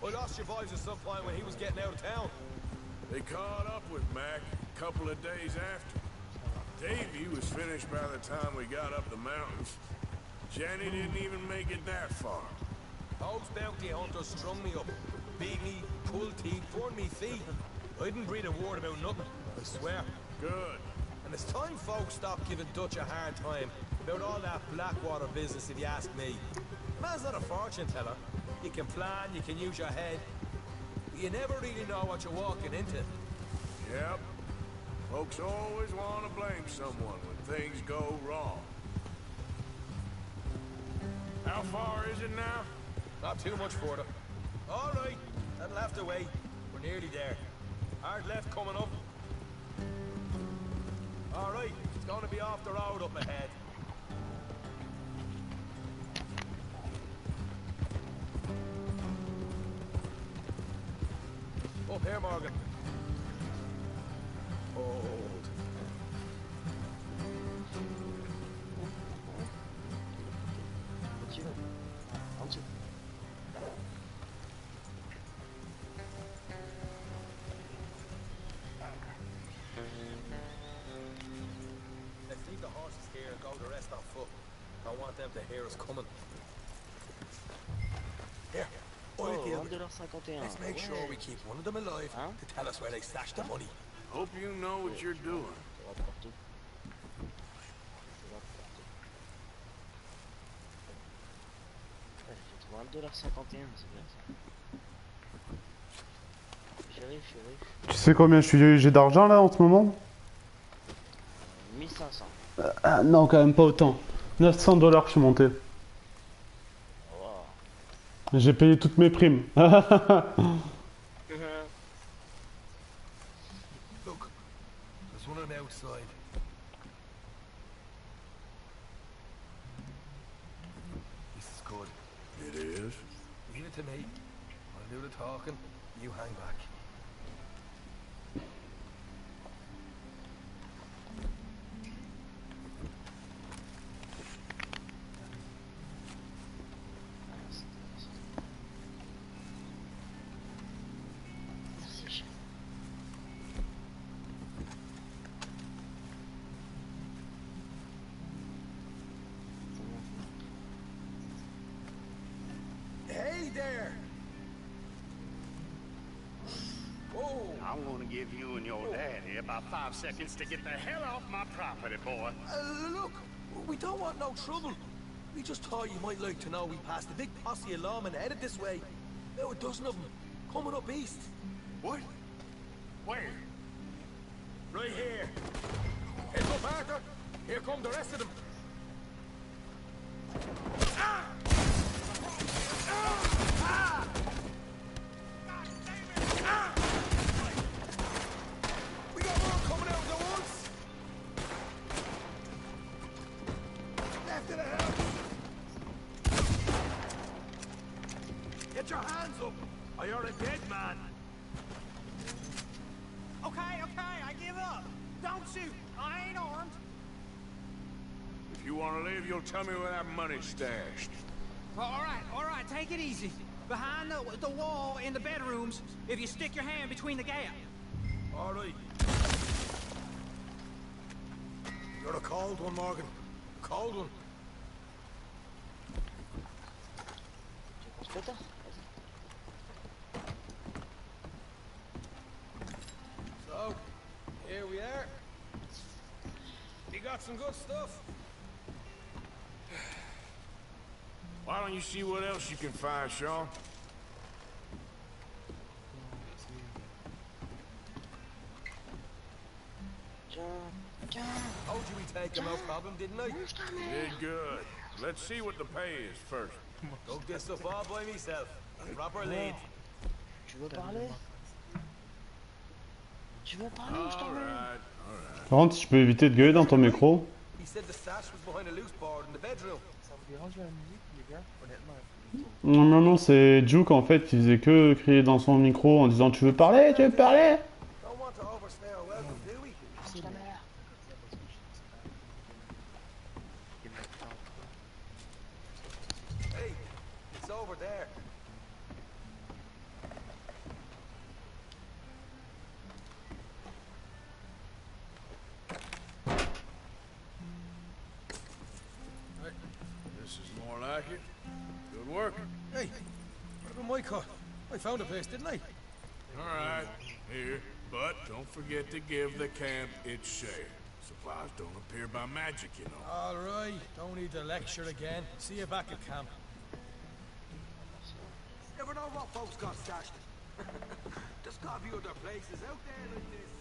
I lost your boys at some point when he was getting out of town. They caught up with Mac a couple of days after. Davey was finished by the time we got up the mountains. Jenny didn't even make it that far. Those bounty hunters strung me up. Beat me, pulled teeth, torn me feet. I didn't breathe a word about nothing, I swear. Good. And it's time folks stopped giving Dutch a hard time about all that Blackwater business, if you ask me. Man's not a fortune teller. You can plan, you can use your head. But you never really know what you're walking into. Yep. Folks always want to blame someone when things go wrong. How far is it now? Not too much further. All right, that'll have to wait. We're nearly there. Hard left coming up. All right, it's going to be off the road up ahead. Up here, Morgan. Hold. Let's leave the horses here and go the rest on foot. I want them to hear us coming. Here. Oh, Deal. $1.51. Let's make sure we keep one of them alive to tell us where they stashed the money. Hope you know what you're doing. $1,51, c'est bien ça. J'arrive. Tu sais combien j'ai d'argent là en ce moment? 1500. Ah, non, quand même pas autant. $900 je suis monté. Wow. J'ai payé toutes mes primes. Look, there's one of them outside. This is good. It is? Leave it to me. I'll do the talking. You hang back. Hey there! Whoa! I'm gonna give you and your daddy about 5 seconds to get the hell off my property, boy. Look, we don't want no trouble. We just thought you might like to know we passed a big posse of lawmen headed this way. About a dozen of them, coming up east. What? Where? Right here. Heads up, Arthur. Here come the rest of them. We got more coming out of the woods. Left of the house. Get your hands up, or you're a dead man. Okay, I give up. Don't shoot. I ain't armed. If you want to leave, you'll tell me where that money's stashed. All right, take it easy. Behind the wall in the bedrooms, if you stick your hand between the gap. All right. You're a cold one, Morgan. Cold one. So, here we are. You got some good stuff. Why don't you see what else you can find, Sean? Told you we'd take him, no problem, didn't I? Did good. Let's see what the pay is first. Dug this stuff all by myself. Proper lead. Tu veux parler? Tu veux parler ou je t'emmène? Par contre, si je peux éviter de gueuler dans ton micro. He said the stash was behind a loose board in the bedroom. Ça vous dérange la musique, les gars? Honnêtement. Non, c'est Juke en fait qui faisait que crier dans son micro en disant tu veux parler, tu veux parler. Don't want to overstay our welcome, do we? C'est la merde. Hey, it's over there. This is more like it. Good work. Hey, what about my cut? I found a place, didn't I? All right, here. But don't forget to give the camp its share. Supplies don't appear by magic, you know. All right, don't need to lecture again. See you back at camp. Never know what folks got stashed. There's gotta be other places out there like this.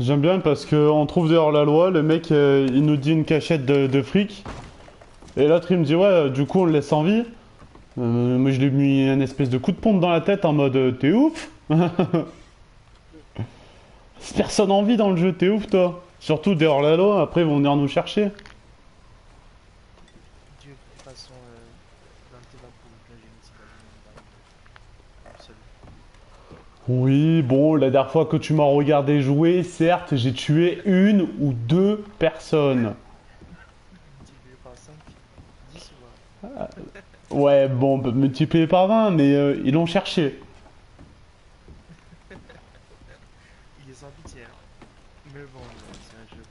J'aime bien parce qu'on trouve dehors la loi, le mec il nous dit une cachette de fric. Et l'autre il me dit ouais du coup on le laisse en vie. Moi je lui ai mis un espèce de coup de pompe dans la tête en mode t'es ouf. Personne en vie dans le jeu, t'es ouf toi. Surtout dehors la loi, après ils vont venir nous chercher. Dieu, de toute façon, Dante va pour le plagier une Oui, bon, la dernière fois que tu m'as regardé jouer, certes, j'ai tué une ou deux personnes. multiplié par 5, 10 ou Ouais, bon, multiplié par 20, mais ils l'ont cherché. Il est sans pitié, hein. Mais bon, c'est un jeu.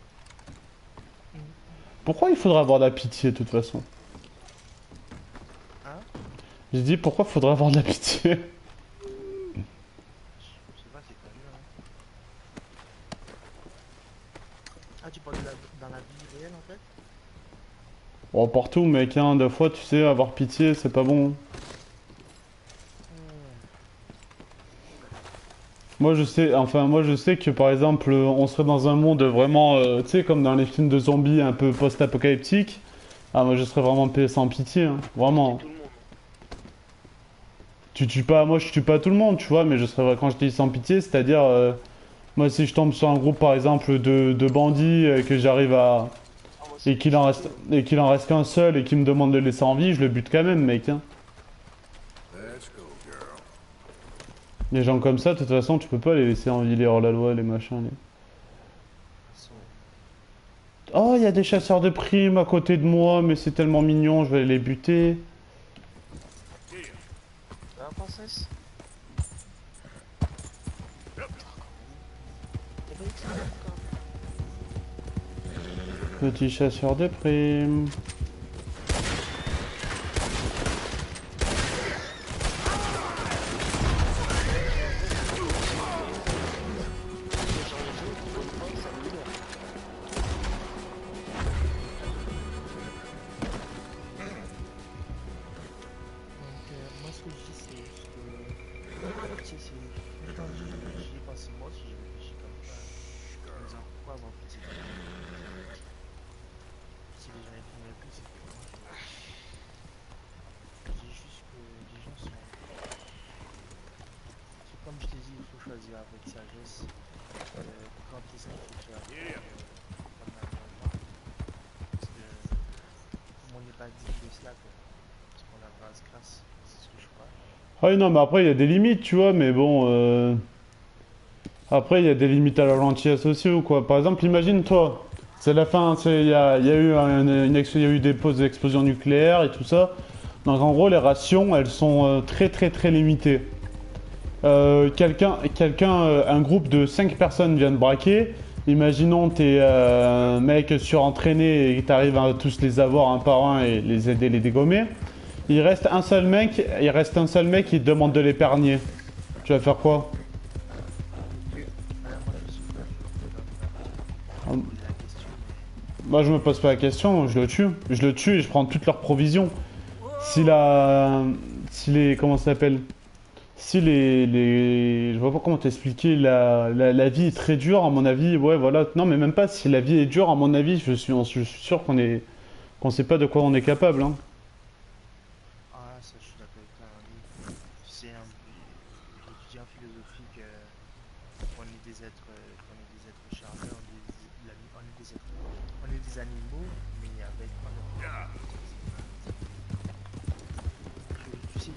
Pourquoi il faudrait avoir de la pitié de toute façon? Hein? J'ai dit pourquoi il faudrait avoir de la pitié? Ah, tu parles dans la vie réelle en fait? Bon, partout, mec, hein, des fois, tu sais, avoir pitié, c'est pas bon. Moi, je sais que par exemple, on serait dans un monde vraiment, tu sais, comme dans les films de zombies un peu post-apocalyptiques. Ah, moi, je serais vraiment sans pitié, hein, vraiment. Tu tues pas, moi, je tue pas tout le monde, tu vois, mais je serais, quand je dis sans pitié, c'est-à-dire, moi, si je tombe sur un groupe, par exemple, de bandits, que j'arrive à... et qu'il en reste qu'un seul et qu'il me demande de le laisser en vie, je le bute quand même, mec, hein. Les gens comme ça, de toute façon, tu peux pas les laisser en vie, les hors-la-loi, les machins, les... Oh, il y a des chasseurs de primes à côté de moi, mais c'est tellement mignon, je vais les buter. princesse? T'as pas dit que c'était encore? Petit chasseur de primes. Comme je t'ai dit, il faut choisir avec sagesse. Quand est-ce qu'il faut faire comme normalement. Parce que on n'est pas digne de cela, quoi. Parce qu'on a grâce, c'est ce que je crois. Ah oui, non, mais après, il y a des limites, tu vois, mais bon... Après, il y a des limites à la gentillesse aussi, ou quoi. Par exemple, imagine-toi, c'est la fin, il y a eu il y a eu des pauses d'explosion nucléaire et tout ça. Donc en gros, les rations, elles sont très très très limitées. Un groupe de 5 personnes vient de braquer. Imaginons t'es un mec surentraîné et t'arrives à tous les avoir un par un et les aider, les dégommer. Il reste un seul mec qui te demande de l'épargner. Tu vas faire quoi? Moi je me pose pas la question, je le tue. Je le tue et je prends toutes leurs provisions. Si les... Comment ça s'appelle? Si je vois pas comment t'expliquer, la vie est très dure, à mon avis, ouais, voilà. Non, mais même pas, si la vie est dure, à mon avis, je suis sûr qu'on sait pas de quoi on est capable, hein. Ah, ça, je suis d'accord avec toi, hein. C'est un étudiant philosophique, on est des êtres charnels, on est des animaux, mais avec tu sais,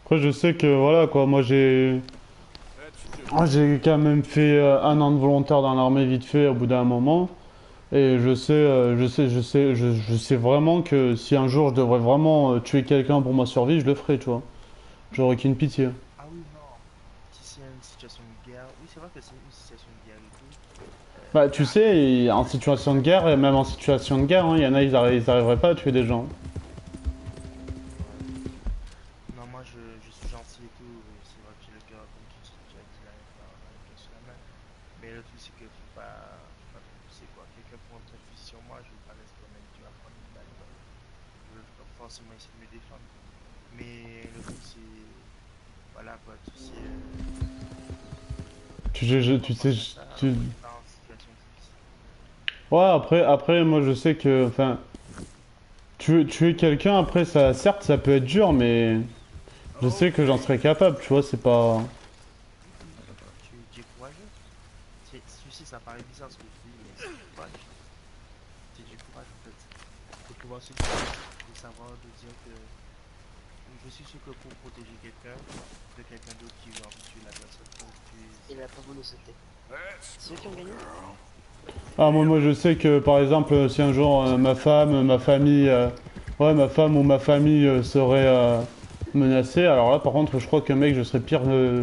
Après, je sais que, voilà, quoi, moi j'ai quand même fait 1 an de volontaire dans l'armée vite fait au bout d'un moment. Et je sais vraiment que si un jour je devrais vraiment tuer quelqu'un pour ma survie, je le ferai, tu vois. J'aurais qu'une pitié. Ah oui, non. Si c'est une situation de guerre, oui, c'est vrai que c'est une situation de guerre et tout. Bah, tu sais, en situation de guerre, et même en situation de guerre, hein, il y en a, ils arriveraient pas à tuer des gens. Non, moi je suis gentil et tout, c'est vrai que j'ai le cœur, comme tu as dit, là, le cœur sur la main. Mais le truc, c'est que faut pas trop pousser, quoi. Quelqu'un prend un fusil sur moi, je vais pas rester quand même, tu vas prendre une balle, quoi. Je veux forcément essayer de me défendre. Mais le truc, c'est. Voilà, quoi, tu sais. Ouais, après, moi je sais que, enfin, tuer quelqu'un, après, ça, certes, ça peut être dur, mais je sais que j'en serais capable, tu vois, c'est pas... Tu es courageux. Tu sais, ça paraît bizarre ce que je dis, mais c'est du courage. C'est du courage, en fait. De pouvoir se dire, de savoir, de dire que je suis sûr que pour protéger quelqu'un, de quelqu'un d'autre qui va tuer la personne pour tuer... Il a pas voulu sauter. C'est eux qui ont gagné. Ah, moi je sais que, par exemple, si un jour ma femme, ma famille... ouais, ma femme ou ma famille serait menacée, alors là, par contre, je crois qu'un mec, je serais pire,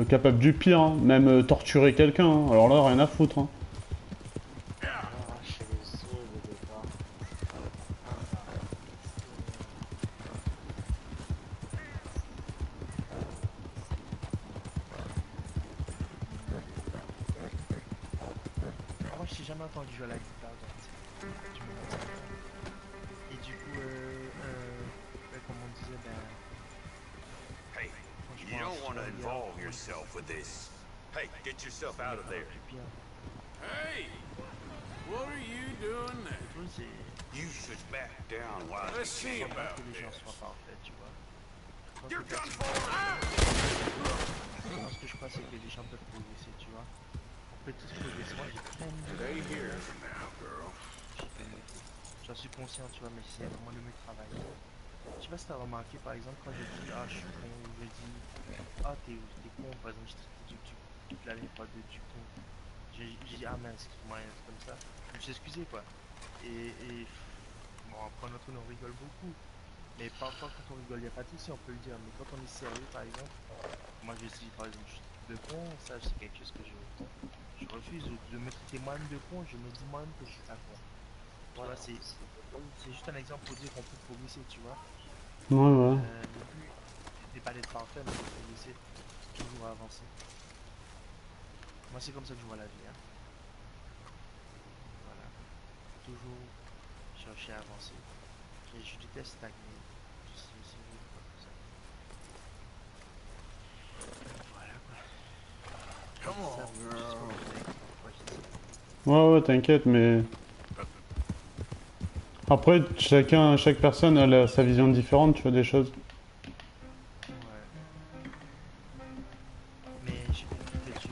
capable du pire, hein. Même torturer quelqu'un, hein. Alors là, rien à foutre, hein. jamais entendu jouer à la guitare, donc tu me... Et du coup, comme on disait, Hey, you don't want to involve yourself with this. Hey, get yourself out of there. Hey! What are you doing there? You should back down while Let's see about que les gens this. soient parfaits, tu vois. You're done for! Ce que je crois, c'est que les gens peuvent progresser, tu vois. On peut tous progresser. Moi, j'ai plein de... Stay here for now, girl. J'en suis conscient, tu vois, mais c'est vraiment le mieux travail. Je sais pas si t'as remarqué, par exemple, quand je dis ah je suis con, ou je dis ah t'es con, par exemple, je te dis toute la fois de du con. J'ai dit ah mince, excuse-moi, c'est comme ça. Je me suis excusé quoi. Et bon, après notre on rigole beaucoup. Mais parfois quand on rigole, il n'y a pas de souci, on peut le dire. Mais quand on est sérieux, par exemple, moi je dis par exemple je suis de con, ça c'est quelque chose que je refuse de me traiter moi-même de con, je me dis moi-même que je suis pas con. Voilà, c'est juste un exemple pour dire qu'on peut progresser, tu vois. Ouais, ouais. Le but n'est pas d'être parfait, mais de progresser, toujours avancer. Moi, c'est comme ça que je vois la vie. Hein. Voilà. Toujours chercher à avancer. Je déteste stagner. C'est comme ça. Voilà quoi. Come on, girl. Ouais, t'inquiète, mais... Après, chaque personne a sa vision différente, tu vois, des choses. Ouais. Mais j'ai compris que tu es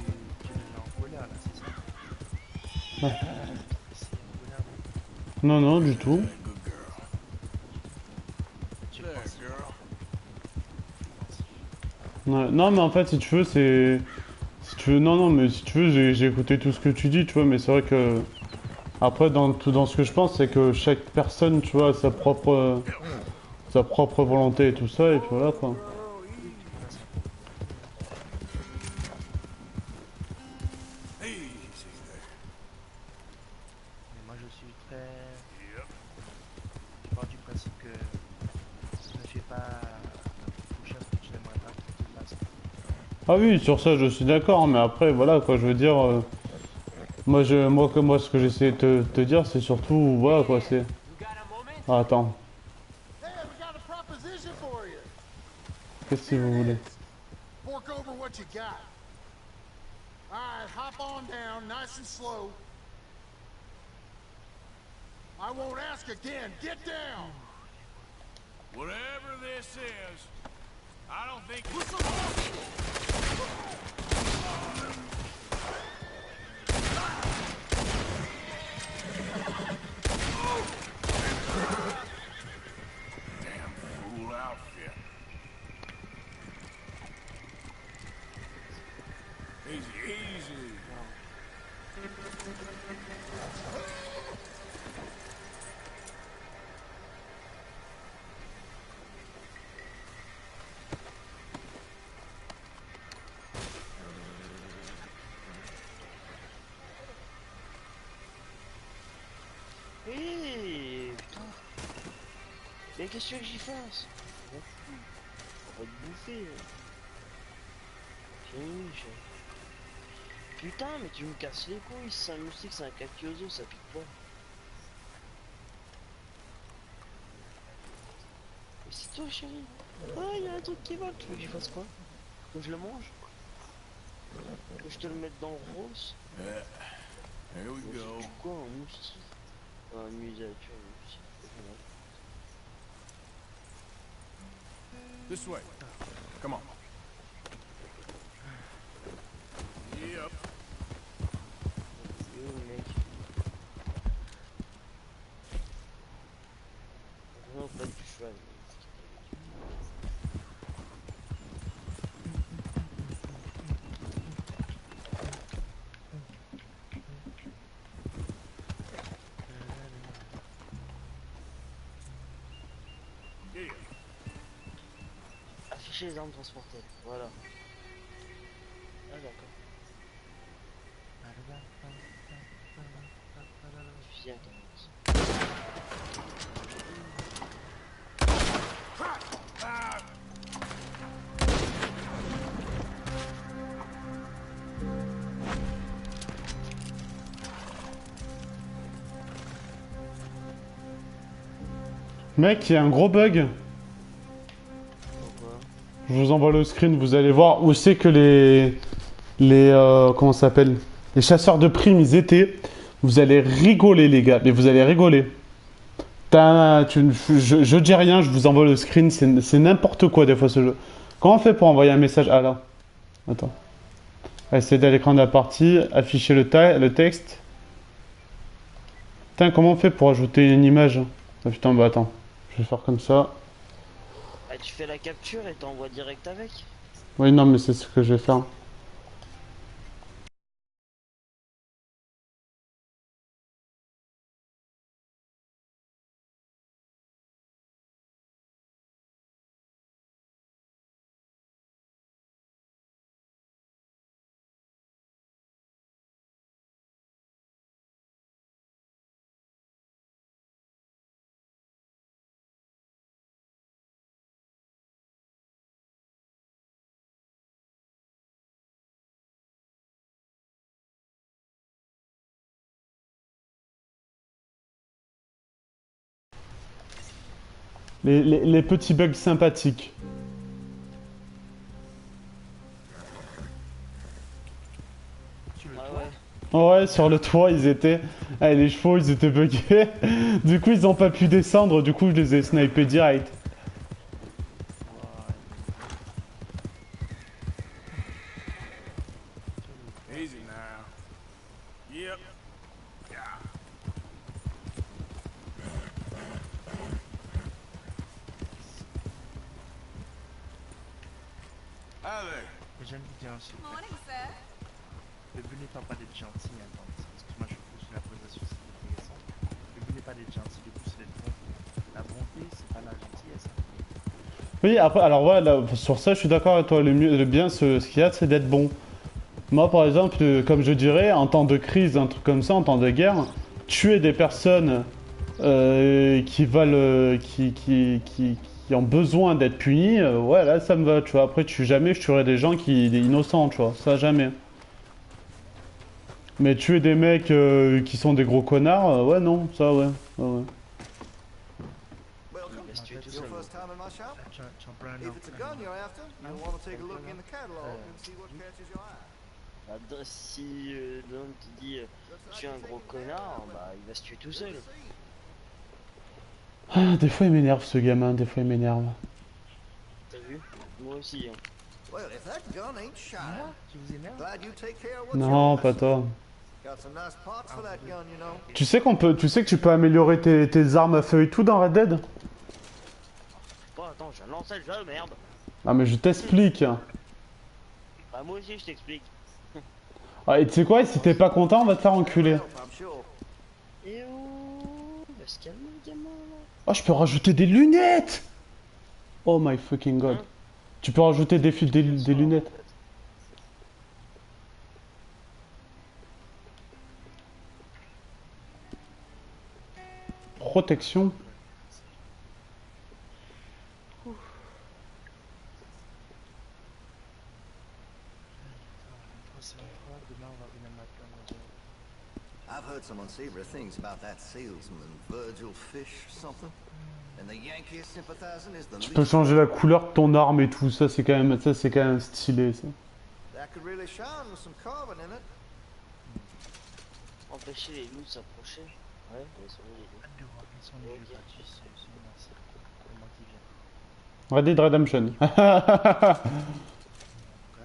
en colère, là, c'est ça? Ouais. Non, non, du tout. Ouais, non, mais en fait, si tu veux, c'est... Si tu veux, non, mais si tu veux, j'ai écouté tout ce que tu dis, tu vois, mais c'est vrai que... Après, dans ce que je pense, c'est que chaque personne, tu vois, a sa propre volonté et tout ça, et puis voilà, quoi. Mais moi, je suis très... Je pars du principe que ne fais pas la chose que tu n'aimerais pas que tu fasses. Ah oui, sur ça, je suis d'accord, mais après, voilà, quoi, je veux dire... Moi, ce que j'essaie de te dire, c'est surtout, voilà, quoi, c'est... Ah, attends. Qu'est-ce que vous voulez? Fork over what you got. All right, hop on down, nice and slow. I won't ask again. Get down. Whatever this is, I don't think Damn fool outfit. easy, easy. Hé, putain. Mais qu'est-ce que j'y fasse? On va te bouffer. Putain, mais tu me casses les couilles, c'est un moustique, c'est un cacchioso, ça pique pas. Mais c'est toi, chérie. Ah, il y a un truc qui va, tu veux que j'y fasse quoi? Que je le mange? Que je te le mette dans le rose? Here we go. C'est quoi un moustique? Un miniature, un moustique. This way. Come on. Yep. Yo, mec. Non, pas du cheval. Afficher les armes transportées, voilà. Ah d'accord. Fusil à 15. Mec, il y a un gros bug. Je vous envoie le screen, vous allez voir où c'est que comment ça s'appelle? Les chasseurs de primes, ils étaient. Vous allez rigoler, les gars, mais vous allez rigoler. Je dis rien, je vous envoie le screen, c'est n'importe quoi des fois ce jeu. Comment on fait pour envoyer un message? Ah là. Attends. Accéder à l'écran de la partie, afficher le texte. Putain, comment on fait pour ajouter une image? Ah putain, bah attends. Je vais faire comme ça. Bah, tu fais la capture et t'envoies direct avec. Oui, non, mais c'est ce que je vais faire. Les petits bugs sympathiques. Ouais, sur le toit, ils étaient... Ah, les chevaux, ils étaient buggés. Du coup, ils ont pas pu descendre. Du coup, je les ai snipés direct. Easy now. Yep. Yeah. Ah ouais. J'aime bien aussi. Le but n'étant pas d'être gentil, attends, excuse-moi, je pousse la position, c'est intéressant. Le but n'est pas d'être gentil, le but c'est d'être bon. La bonté, c'est pas la gentillesse. Oui, après, alors voilà, sur ça, je suis d'accord avec toi. Le bien, ce qu'il y a, c'est d'être bon. Moi, par exemple, comme je dirais, en temps de crise, un truc comme ça, en temps de guerre, tuer des personnes qui valent, qui ont besoin d'être punies, ouais, là, ça me va, tu vois. Après, jamais je tuerai des gens des innocents, tu vois. Ça, jamais. Mais tuer des mecs qui sont des gros connards, ouais, non, ça, ouais. Ouais. Your first time in my shop? If it's a gun you're after, you'll want to take a look in the catalog and see what catches your eye. Si l'homme te dit tu es un gros connard, bah il va se tuer tout seul. Ah, des fois il m'énerve ce gamin, des fois il m'énerve. T'as vu? Moi aussi. Hein. Well, if that gun ain't shot, glad you take care of what Non, pas toi. Got some nice parts for that gun, you know. Tu sais que tu peux améliorer tes armes à feu et tout dans Red Dead? Oh, attends, je lance le jeu, merde. Ah mais je t'explique. Bah moi aussi je t'explique. Ah, et tu sais quoi, si t'es pas content, on va te faire enculer. Et oh, va se calmer le gamin là. Oh, je peux rajouter des lunettes. Oh my fucking god. Hein? Tu peux rajouter des lunettes. Protection. I've heard some unsavory things about that salesman, Virgil Fish or something. And the Yankee sympathizing is the Tu peux changer la couleur de ton arme et tout, ça c'est quand même stylé ça. That could really shine with some carbon in it. Empêcher les loups de s'approcher. Ouais, ils sont les loups. Red Dead Redemption.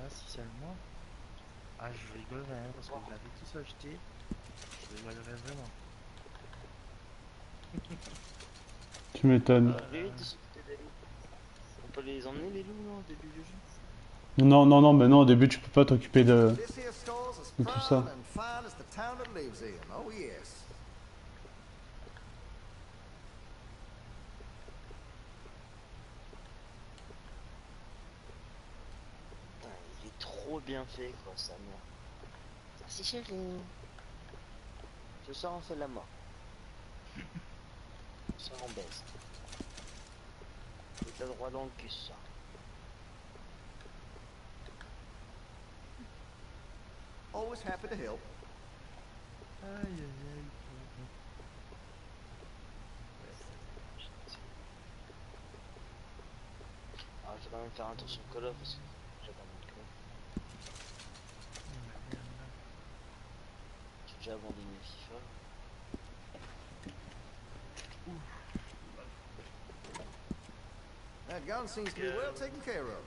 Si seulement. Ah, je rigolerais hein, parce que vous avez tous acheté. Je rigolerais vraiment. Tu m'étonnes. On peut les emmener les loups non, au début du jeu? Non, mais non, au début tu peux pas t'occuper de tout ça. Il est trop bien fait quoi, sa mère. Merci chérie. Ce soir on fait la mort. Ce soir on baise. Et t'as droit dans le cul ce soir. Always happy to help. Aïe aïe aïe. quand même faire attention au Call of parce que j'ai pas mal de con. J'ai déjà abandonné FIFA. That gun seems to be well taken care of.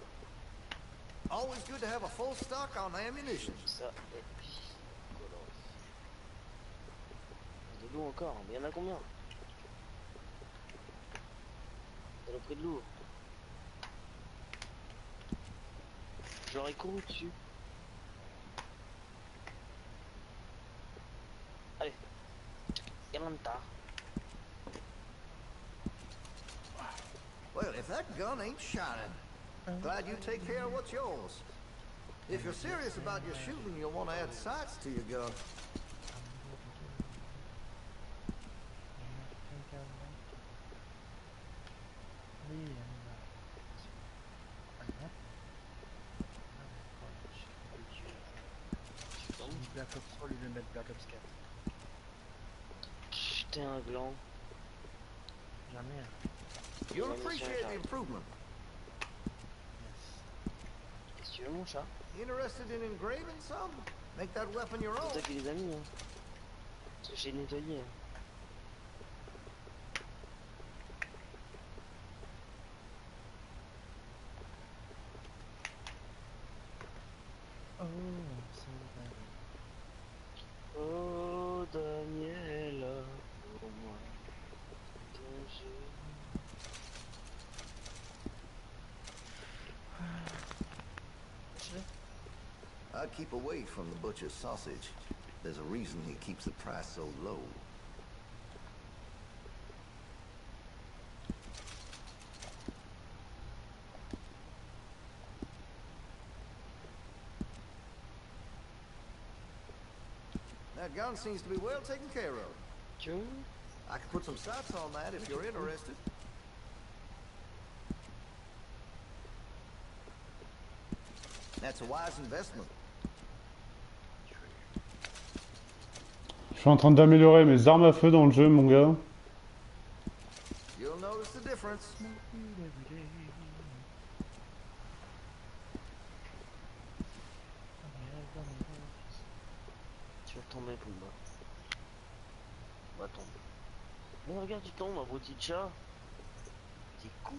Always good to have a full stock on ammunition. Ça, et puis... Call of. De l'eau encore, mais il y en a combien? Saloperie de l'eau. J'aurais couru dessus. Allez. Yalanta. Well, if that gun ain't shining, glad you take care of what's yours. If you're serious about your shooting, you'll want to add sights to your gun. Black Ops 3 lui de mettre Black Ops 4. Jeter un gland. Jamais. You'll appreciate the improvement. Qu'est-ce que tu veux, mon chat? Interested in engraving some? Make that weapon your C'est own. toi qui les as mis, hein. Parce que j'ai nettoyé. Oh, Daniela, pour moi, ton jeu. I'd keep away from the butcher's sausage. There's a reason he keeps the price so low. That gun seems to be well taken care of. True. I could put some sights on that if you're interested. That's a wise investment. Je suis en train d'améliorer mes armes à feu dans le jeu, mon gars. You'll notice the difference. Tu vas tomber, Pumba. On va tomber. Mais regarde, tu tombes, un beau petit chat. T'es con.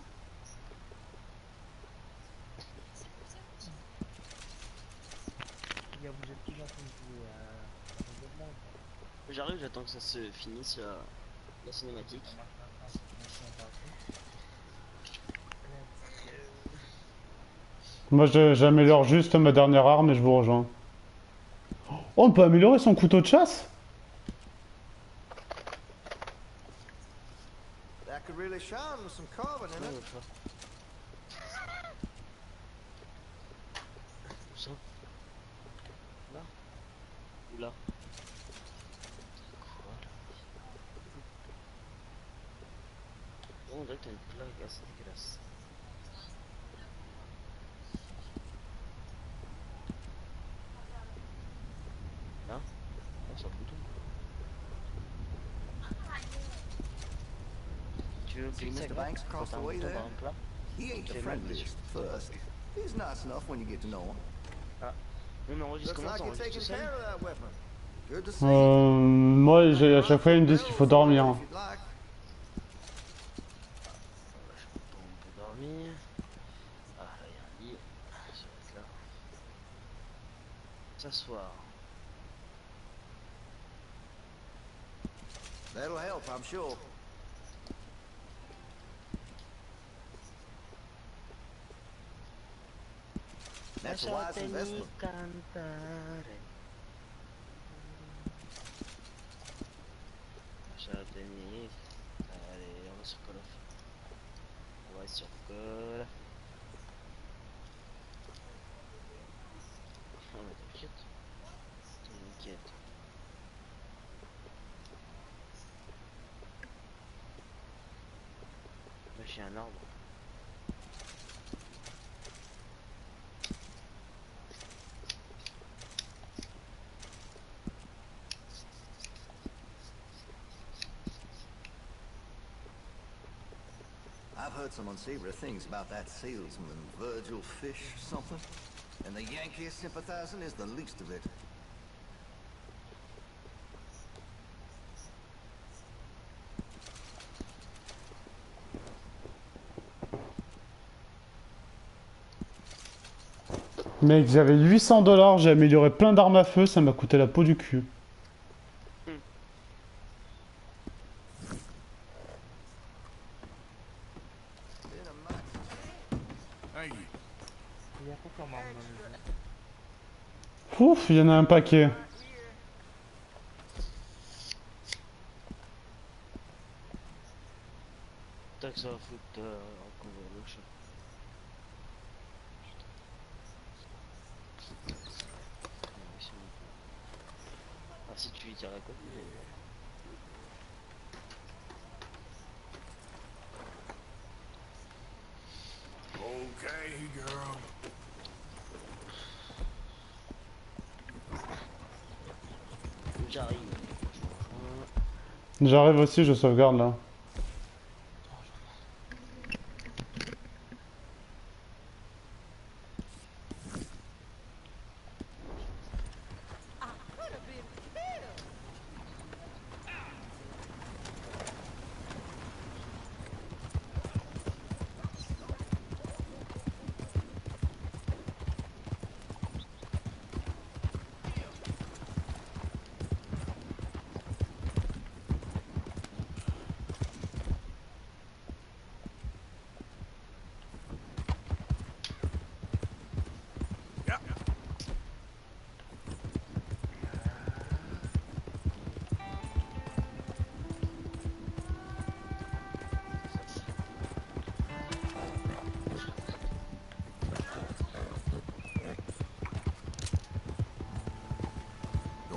Vous êtes toujours en train de jouer à Deadline. J'arrive, j'attends que ça se finisse la cinématique. Moi, j'améliore juste ma dernière arme et je vous rejoins. Oh, on peut améliorer son couteau de chasse? That could really shine with some carbon in it. Ça. Là. Ou là. Oh, on dirait que t'as une plaque assez dégueulasse. Là. Oh, c'est un bouton. Tu veux See cliquer Mr. Banks across the way there? He ain't the friendliest first. He's nice enough when you get to know him. Ah. Non, mais enregistre Looks comment like ça you're enregistre taking tout seul? care of that weapon. Good to see. Moi, à chaque fois, ils me disent qu'il faut dormir. If you'd like. On peut dormir. Ah, là, il y a un lit. Ça va être là. S'asseoir. That'll help, I'm sure. That's a wise investment. Lasciatemi. Allez, on va sur Call of. On va sur Call. Oh mais t'inquiète. T'inquiète. Là j'ai un arbre. I've heard some unsavory things about that salesman, Virgil Fish something. And the Yankee sympathizing is the least of it. Mec, j'avais 800 $, j'ai amélioré plein d'armes à feu, ça m'a coûté la peau du cul. Ouf, il y en a un paquet. Tac, ça va foutre en couvert le chat. Ah, si tu lui tires la côte, Okay, girl. j'arrive. J'arrive aussi, je sauvegarde là.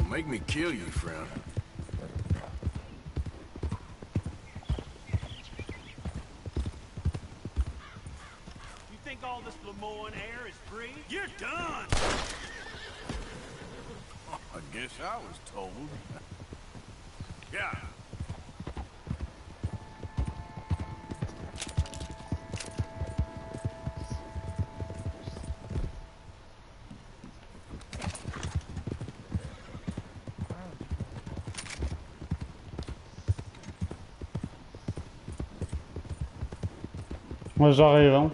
Make me kill you, friend. You think all this Lemoyne air is free? You're done! Oh, I guess I was told. Yeah. Moi j'arrive hein.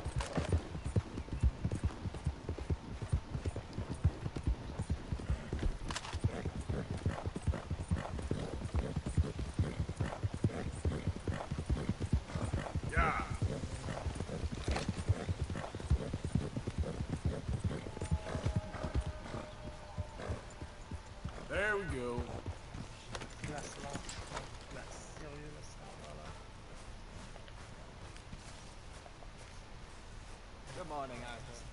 There we go. Good morning, Arthur.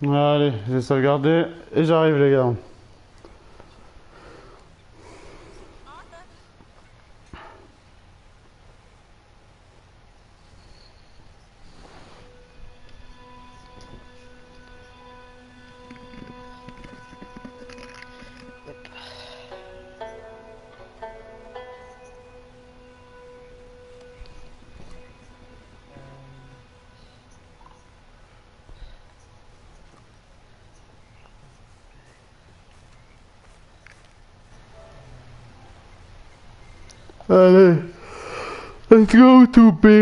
Allez, j'ai sauvegardé et j'arrive les gars. Allez. Let's go to bed.